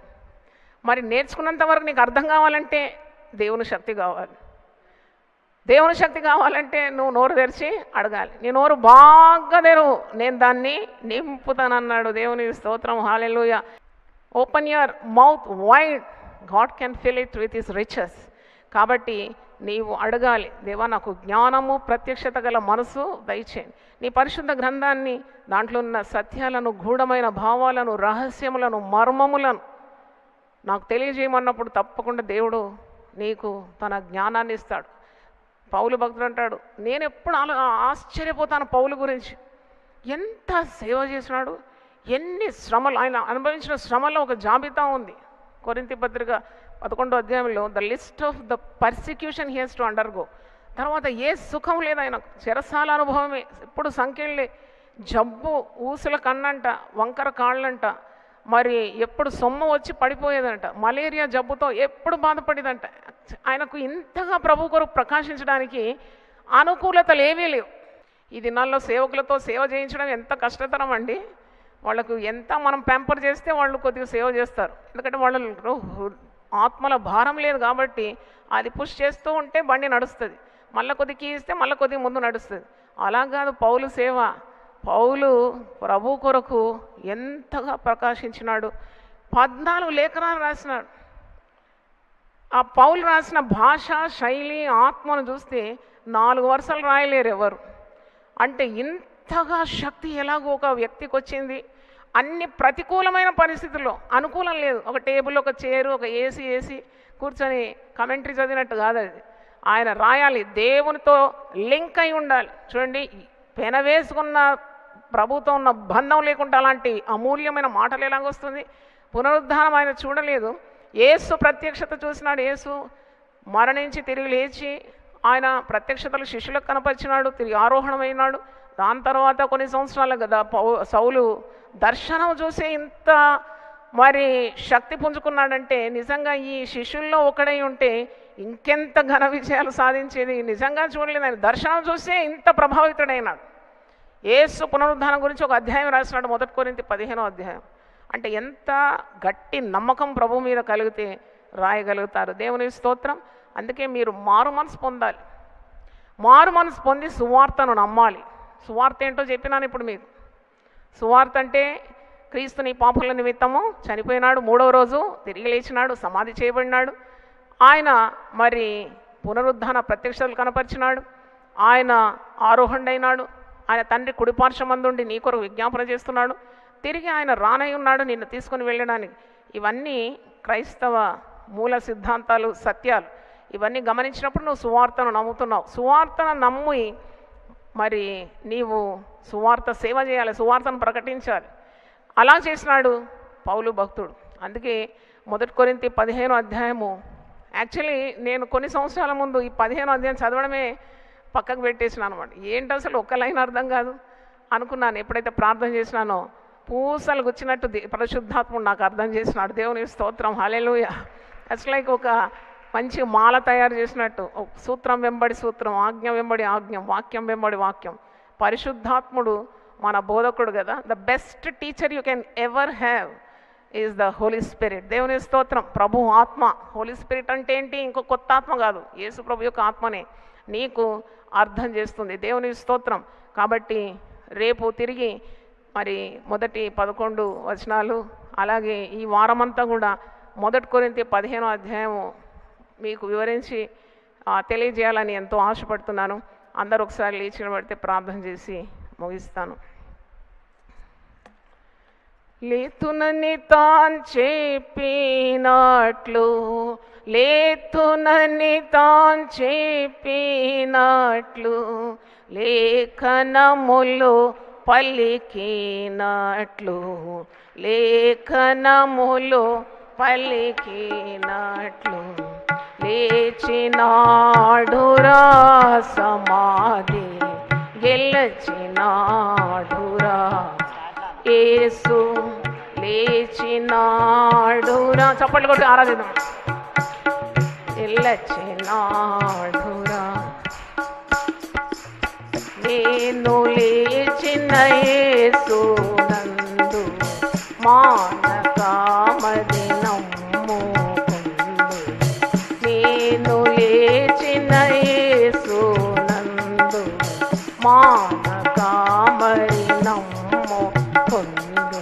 S2: మరి నేర్చుకున్నంత వరకు నీకు అర్థం కావాలంటే దేవుని శక్తి కావాలి. దేవుని శక్తి కావాలంటే నువ్వు నోరు తెరిచి అడగాలి. నీ నోరు బాగా తెరువు, నేను దాన్ని నింపుతానన్నాడు. దేవుని స్తోత్రం, hallelujah. Open your mouth wide, God can fill it with his riches. కాబట్టి నీవు అడగాలి, దేవా నాకు జ్ఞానము ప్రత్యక్షత గల మనసు దయచేయండి. నీ పరిశుద్ధ గ్రంథాన్ని, దాంట్లో ఉన్న సత్యాలను, గూఢమైన భావాలను, రహస్యములను, మర్మములను నాకు తెలియజేయమన్నప్పుడు తప్పకుండా దేవుడు నీకు తన జ్ఞానాన్ని ఇస్తాడు. పౌలు భక్తుడు అంటాడు, నేను ఎప్పుడు ఆశ్చర్యపోతాను పౌలు గురించి. ఎంత సేవ చేసినాడు, ఎన్ని శ్రమలు, ఆయన అనుభవించిన శ్రమలో ఒక జాబితా ఉంది. కొరింథీ పత్రిక 11వ అధ్యాయంలో the list of the persecution he has to undergo. తర్వాత ఏ సుఖం లేదు ఆయనకు, చెరసాల అనుభవమే, ఎప్పుడు సంఖ్యలే, జబ్బు, ఊసుల కన్నంట, వంకర కాళ్ళంట, మరి ఎప్పుడు సొమ్ము వచ్చి పడిపోయేదంట, మలేరియా జబ్బుతో ఎప్పుడు బాధపడేదంట. ఆయనకు ఇంతగా ప్రభు కొరకు ప్రకాశించడానికి అనుకూలతలు ఏమీ లేవు. ఈ దినాల్లో సేవకులతో సేవ చేయించడం ఎంత కష్టతరం అండి. వాళ్ళకు ఎంత మనం ప్యాంపర్ చేస్తే వాళ్ళు కొద్దిగా సేవ చేస్తారు. ఎందుకంటే వాళ్ళు ఆత్మల భారం లేదు కాబట్టి అది పుష్ చేస్తూ ఉంటే బండి నడుస్తుంది. మళ్ళీ కొద్దిగా ఇస్తే మళ్ళీ కొద్దిగా ముందు నడుస్తుంది. అలా కాదు పౌలు సేవ. పౌలు ప్రభు కొరకు ఎంతగా ప్రకాశించినాడు. 14 లేఖనాలు రాసినాడు. ఆ పౌలు రాసిన భాష, శైలి, ఆత్మను చూస్తే 4 వరుసలు రాయలేరు ఎవరు. అంటే ఇంతగా శక్తి ఎలాగో ఒక వ్యక్తికి వచ్చింది. అన్ని ప్రతికూలమైన పరిస్థితుల్లో, అనుకూలం లేదు. ఒక టేబుల్, ఒక చైరు, ఒక ఏసీ కూర్చొని కమెంటరీ చదివినట్టు కాదు అది. ఆయన రాయాలి, దేవునితో లింక్ అయి ఉండాలి. చూడండి, పెనవేసుకున్న ప్రభుతో ఉన్న బంధం లేకుండా అలాంటి అమూల్యమైన మాటలు ఎలాగొస్తుంది. పునరుద్ధానం ఆయన చూడలేదు. యేసు ప్రత్యక్షత చూసినాడు. యేసు మరణించి తిరిగి లేచి ఆయన ప్రత్యక్షతలు శిష్యులకు కనపరిచినాడు, తిరిగి ఆరోహణమైనాడు. దాని తర్వాత కొన్ని సంవత్సరాలు కదా సౌలు దర్శనం చూసి ఇంత మరి శక్తి పుంజుకున్నాడంటే, నిజంగా ఈ శిష్యుల్లో ఒకడై ఉంటే ఇంకెంత ఘన విజయాలు సాధించేది. నిజంగా చూడలేదు, ఆయన దర్శనం చూసే ఇంత ప్రభావితుడైనాడు. యేసు పునరుద్ధానం గురించి ఒక అధ్యాయం రాసినాడు, 1 కొరింథీ 15వ అధ్యాయం. అంటే ఎంత గట్టి నమ్మకం ప్రభు మీద కలిగితే రాయగలుగుతారు. దేవుని స్తోత్రం. అందుకే మీరు మారు మనసు పొందాలి. మారు మనసు పొంది సువార్తను నమ్మాలి. సువార్త ఏంటో చెప్పినాను ఇప్పుడు మీకు. సువార్త అంటే క్రీస్తు నీ పాపుల నిమిత్తము చనిపోయినాడు, 3వ రోజు తిరిగి లేచినాడు, సమాధి చేయబడినాడు. ఆయన మరి పునరుద్ధాన ప్రత్యక్షతలు కనపరిచినాడు. ఆయన ఆరోహణుడైనాడు. ఆయన తండ్రి కుడిపార్శ్వమందుండి నీ కొరకు విజ్ఞాపన చేస్తున్నాడు. తిరిగి ఆయన రానై ఉన్నాడు నిన్ను తీసుకుని వెళ్ళడానికి. ఇవన్నీ క్రైస్తవ మూల సిద్ధాంతాలు, సత్యాలు. ఇవన్నీ గమనించినప్పుడు నువ్వు సువార్తను నమ్ముతున్నావు. సువార్తను నమ్మి మరి నీవు సువార్త సేవ చేయాలి, సువార్తను ప్రకటించాలి. అలా చేసినాడు పౌలు భక్తుడు. అందుకే 1 కొరింథీ 15వ అధ్యాయము, యాక్చువల్లీ నేను కొన్ని సంవత్సరాల ముందు ఈ 15వ అధ్యాయం చదవడమే పక్కకు పెట్టేసినాను అనమాట. ఏంటి అసలు ఒక్క లైన్ అర్థం కాదు అనుకున్నాను. ఎప్పుడైతే ప్రార్థన చేసినానో పూసలు గుచ్చినట్టు పరిశుద్ధాత్ముడు నాకు అర్థం చేసినాడు. దేవుని స్తోత్రం, హల్లెలూయా. ఇట్స్ లైక్ ఒక మంచి మాల తయారు చేసినట్టు, సూత్రం వెంబడి సూత్రం, ఆజ్ఞ వెంబడి ఆజ్ఞం, వాక్యం వెంబడి వాక్యం. పరిశుద్ధాత్ముడు మన బోధకుడు కదా. The best teacher you can ever have is the Holy Spirit. దేవుని స్తోత్రం. ప్రభు ఆత్మ. హోలీ స్పిరిట్ అంటే ఏంటి? ఇంకో కొత్త ఆత్మ కాదు, యేసు ప్రభు యొక్క ఆత్మనే నీకు అర్థం చేస్తుంది. దేవుని స్తోత్రం. కాబట్టి రేపు తిరిగి మరి 11 వచనాలు, అలాగే ఈ వారమంతా కూడా 1 కొరింథీ 15వ అధ్యాయము మీకు వివరించి తెలియజేయాలని ఎంతో ఆశపడుతున్నాను. అందరూ ఒకసారి లేచి నిలబడితే ప్రార్థన చేసి ముగిస్తాను. లేతునని తాన్ చెప్పినట్లు, లేతునని తాన్ చెప్పినట్లు, లేఖనములు పలికినట్లు, లేఖనములు పలికినట్లు, లేచినాడురా సమాధి గెలచినాడురా యేసు, లేచినాడురా. చప్పట్లు కొట్టి ఆరాధిద్దాం. గెలచినాడురా నేను లేచిన యేసునందు మానకామది నమ్ముకొందు. నేను లేచిన యేసునందు మానకామరి నమ్ముకొందు.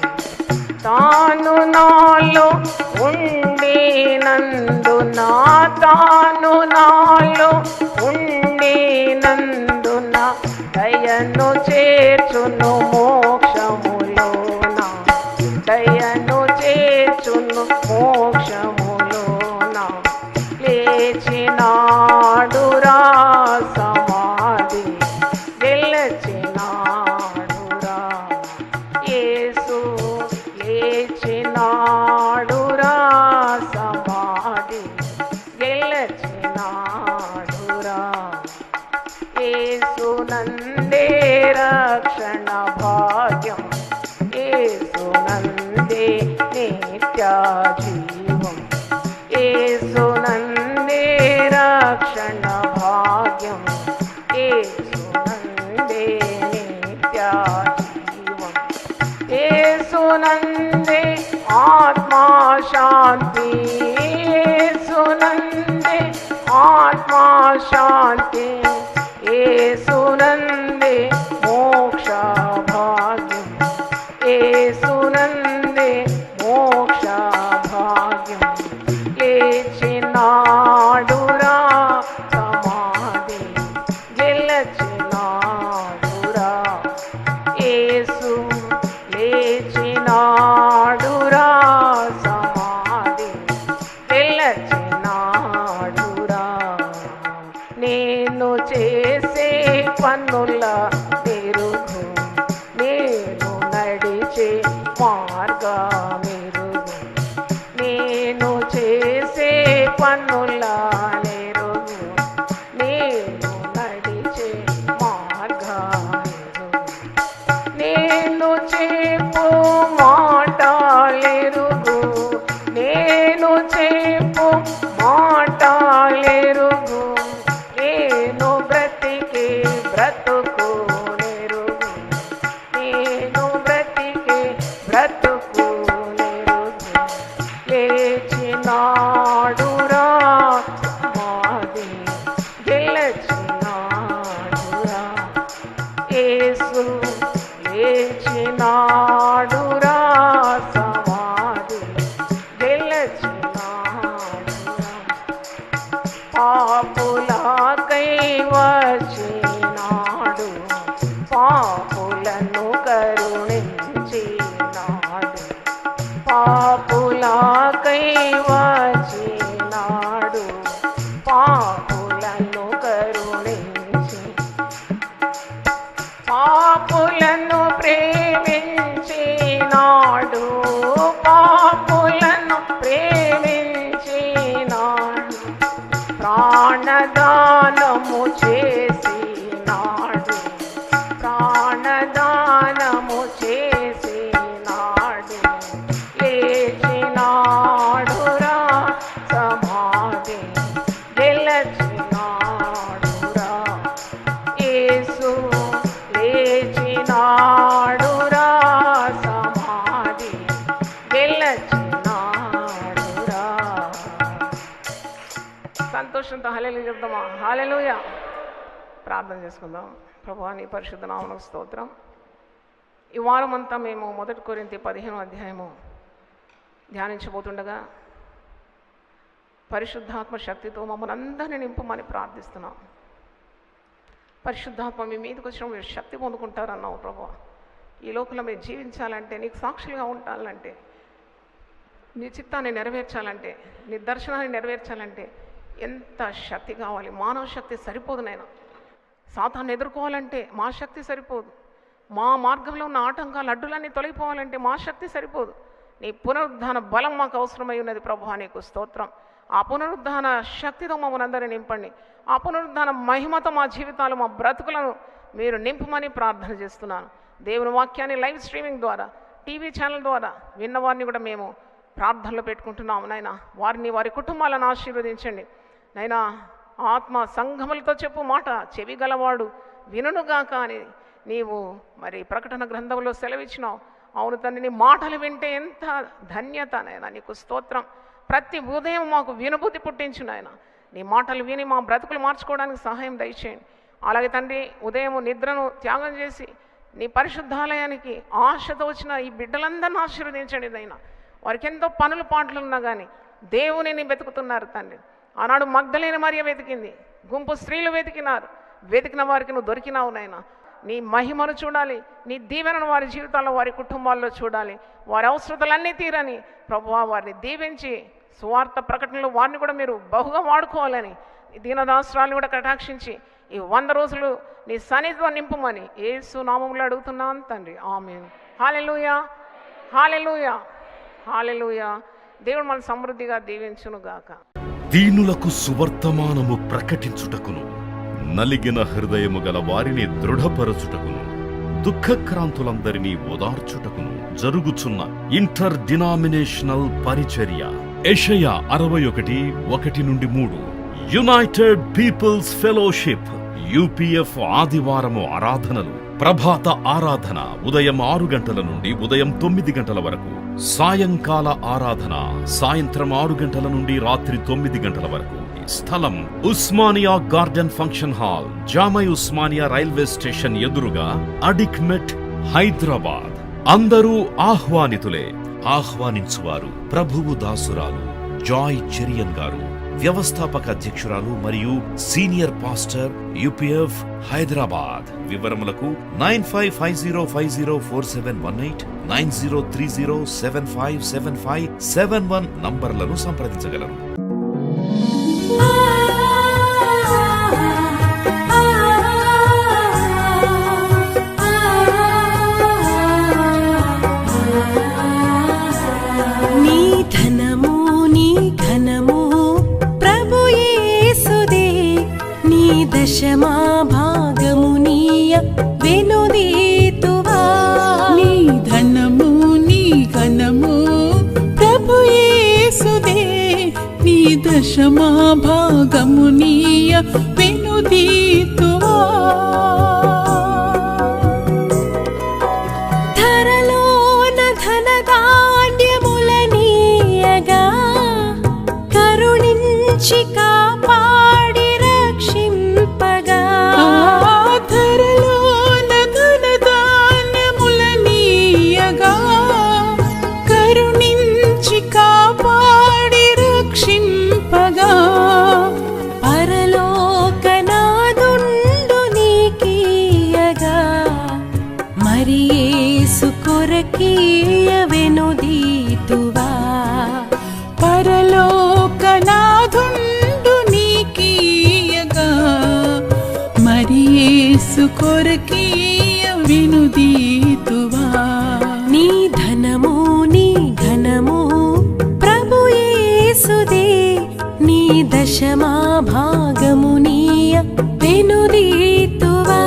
S2: తాను నాలో ఉండినందున, తాను నాలో ఉండినందున దయను చేర్చును మోక్షములోన, దయను చేర్చును మోక్షములోన. లేచినాడురా సమాధి గెలచినాడురా యేసు, లేచినాడురా సమాధి గెలచినాడురా. యేసునందే రక్షణ భాగ్యం, యేసునందే నిత్య జీవం. యేసునందే రక్షణ భాగ్యం, యేసునందే నిత్య జీవం. యేసునందే ఆత్మా శాంతి, యేసునందే ఆత్మా శాంతి. యేసునందే మోక్ష భాగ్యం, యేసునందే మోక్ష భాగ్యం. లేచినాడురా సమాధి గెలచినాడురా యేసు, లేచినాడురా సమాధి గెలచినాడురా. నేను చేసే పనుల మెరుగు, నేను నడిచే మార్గమెరుగు. నేను చేసే పనుల మెరుగు, నేను నడిచే మార్గమెరుగు. నేను చెప్పు మాటలెరుగు, నేను చెప్పు మాటలెరుగు. నేను బ్రతికే బ్రతుకు నెరుగు, నేను బ్రతికే బ్రతుకు నెరుగు. లేచినాడురా సమాధి గెలచినాడురా యేసు, లేచినాడురా సమాధి గెలచినాడురా. పాపులకై వచ్చినాడు, పాపులను కరుణించినాడు. పాపులకై వచ్చినాడు, పాపులను కరుణించి. పాపులను ప్రేమించినాడు, పాపులను ప్రేమించినాడు. ప్రాణదానము చేసినాడు, ప్రాణదానము చేసినాడు. లేచినాడురా సమాధి గెలచినాడురా యేసు, లేచినాడురా సమాధి గెలచినాడురా. సంతోషంతో హల్లెలూయా చెప్దామా? హల్లెలూయా. ప్రార్థన చేసుకుందాం. ప్రభువా నీ పరిశుద్ధ నామమునకు స్తోత్రం. ఈ వారం అంతా మేము 1 కొరింథీ 15వ అధ్యాయము ధ్యానించబోతుండగా పరిశుద్ధాత్మ శక్తితో మమ్మల్ని అందరినీ నింపమని ప్రార్థిస్తున్నాం. పరిశుద్ధాత్మ మీ మీదకి వచ్చిన మీరు శక్తి పొందుకుంటారన్నావు ప్రభువా. ఈ లోకంలో మీరు జీవించాలంటే, నీకు సాక్షులుగా ఉండాలంటే, నీ చిత్తాన్ని నెరవేర్చాలంటే, నీ దర్శనాన్ని నెరవేర్చాలంటే ఎంత శక్తి కావాలి? మానవ శక్తి సరిపోదు నాయనా. సాతాన్ని ఎదుర్కోవాలంటే మా శక్తి సరిపోదు. మా మార్గంలో ఉన్న ఆటంకాలు అడ్డులన్నీ తొలగిపోవాలంటే మా శక్తి సరిపోదు. నీ పునరుద్ధాన బలం మాకు అవసరమై ఉన్నది ప్రభువా, నీకు స్తోత్రం. ఆ పునరుద్ధాన శక్తితో మమ్మల్ని అందరినీ నింపండి. ఆ పునరుద్ధాన మహిమతో మా జీవితాలు, మా బ్రతుకులను మీరు నింపమని ప్రార్థన చేస్తున్నాను. దేవుని వాక్యాన్ని లైవ్ స్ట్రీమింగ్ ద్వారా, టీవీ ఛానల్ ద్వారా విన్నవారిని కూడా మేము ప్రార్థనలో పెట్టుకుంటున్నాము నాయనా. వారిని, వారి కుటుంబాలను ఆశీర్వదించండి నైనా. ఆత్మ సంఘములతో చెప్పు మాట చెవి గలవాడు వినుగాక అని నీవు మరి ప్రకటన గ్రంథంలో సెలవిచ్చినావు. అవును తండ్రి, నీ మాటలు వింటే ఎంత ధన్యత నాయన. నీకు స్తోత్రం. ప్రతి ఉదయం మాకు వినుభూతి పుట్టించు నాయన. నీ మాటలు విని మా బ్రతుకులు మార్చుకోవడానికి సహాయం దయచేయండి. అలాగే తండ్రి, ఉదయం నిద్రను త్యాగం చేసి నీ పరిశుద్ధాలయానికి ఆశతో వచ్చిన ఈ బిడ్డలందరినీ ఆశీర్వదించండి నాయన. వారికి ఎంతో పనులు పాటలు ఉన్నా కానీ దేవునిని వెతుకుతున్నారు తండ్రి. ఆనాడు మగ్దలేని మరియ వెతికింది, గుంపు స్త్రీలు వెతికినారు. వెతికిన వారికి నువ్వు దొరికినావు నాయన. నీ మహిమను చూడాలి, నీ దీవెనను వారి జీవితాల్లో, వారి కుటుంబాల్లో చూడాలి. వారి అవసరతలన్నీ తీరని ప్రభువా వారిని దీవించి సువార్త ప్రకటనలో వారిని కూడా మీరు బహుగా వాడుకోవాలని దీనదాసురాలను కూడా కటాక్షించి ఈ 100 రోజులు నీ సన్నిధితో నింపుమని యేసు నామములో అడుగుతున్నాను తండ్రి. ఆమేన్. హల్లెలూయా, హల్లెలూయా, హల్లెలూయా. దేవుడు మన సమృద్ధిగా దీవించును గాక.
S1: దీనులకు సువర్తమానము ప్రకటించుటకును, నలిగిన హృదయము గల వారిని దృఢపరచుటకును, దుఃఖక్రాంతులందరినీ ఓదార్చుటకును జరుగుచున్న ఇంటర్ డినామినేషనల్ పరిచర్య. యెషయా 61:1-3. యునైటెడ్ పీపుల్స్ ఫెలోషిప్ UPF ఆదివారము ఆరాధనలు. ప్రభాత ఆరాధన ఉదయం 6 గంటల నుండి ఉదయం 9 గంటల వరకు. సాయంకాల ఆరాధన సాయంత్రం 6 గంటల నుండి రాత్రి 9 గంటల వరకు. స్థలం Osmania garden function hall, జామై Osmania railway station ఎదురుగా, అడిక్మెట్, హైదరాబాద్. అందరూ ఆహ్వానితులే. ఆహ్వానించువారు ప్రభువు దాసురాలు జాయ్ చెరియన్ గారు, వ్యవస్థాపక అధ్యక్షురాలు మరియు సీనియర్ పాస్టర్ UPF హైదరాబాద్. వివరములకు 9550504718, 9030757571 నంబర్లను సంప్రదించగలరు.
S3: దశమా భాగమునీయ వెనుదీతువా. నీ ధనము నీ ఘనము ప్రభు యేసుదే, నీ దశమా భాగమునీయ వెనుదీతువా. ధరలోన ధనధాన్యములనీయగా కరుణించి కాపాడి రక్షింపగా. ధరలోన ధనధాన్యములనీయగా కరుణించి కాపాడి రక్షింపగా. పరలోకనాదుండు నీకీయగా మరి యేసు కొరకీయ వెనుదీతువా. పరలోకనాదుండు నీకీయగా మరి యేసు కొరకీయ వెనుదీతువా. నీ ధనము నీ ఘనము ప్రభు యేసుదే, నీ దశమా భాగమునీయ వెనుదీతువా.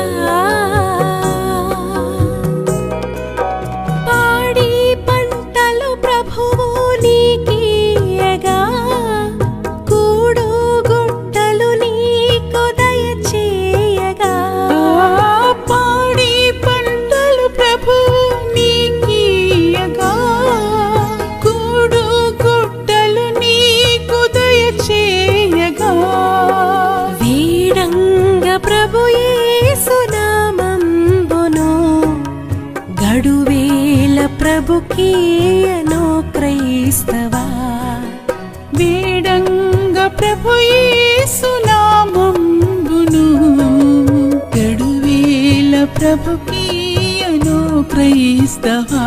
S3: పాడి పంటలు ప్రభువు నీకీయగా కూడు గుట్టలు నీకు దయచేయగా. పాడి పంటలు ప్రభువు నీకీయగా కూడు గుట్టలు నీకు దయచేయగా. వీడంగ ప్రభు యేసు నామంబును గడువేల ప్రభుకీయను క్రైస్తవా. వీడంగ ప్రభు యేసు నామంబును గడువేల ప్రభుకీయను క్రైస్తవా.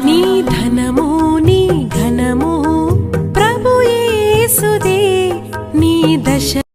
S3: నీ ధనము నీ ఘనము ప్రభు యేసుదే, నీ దశ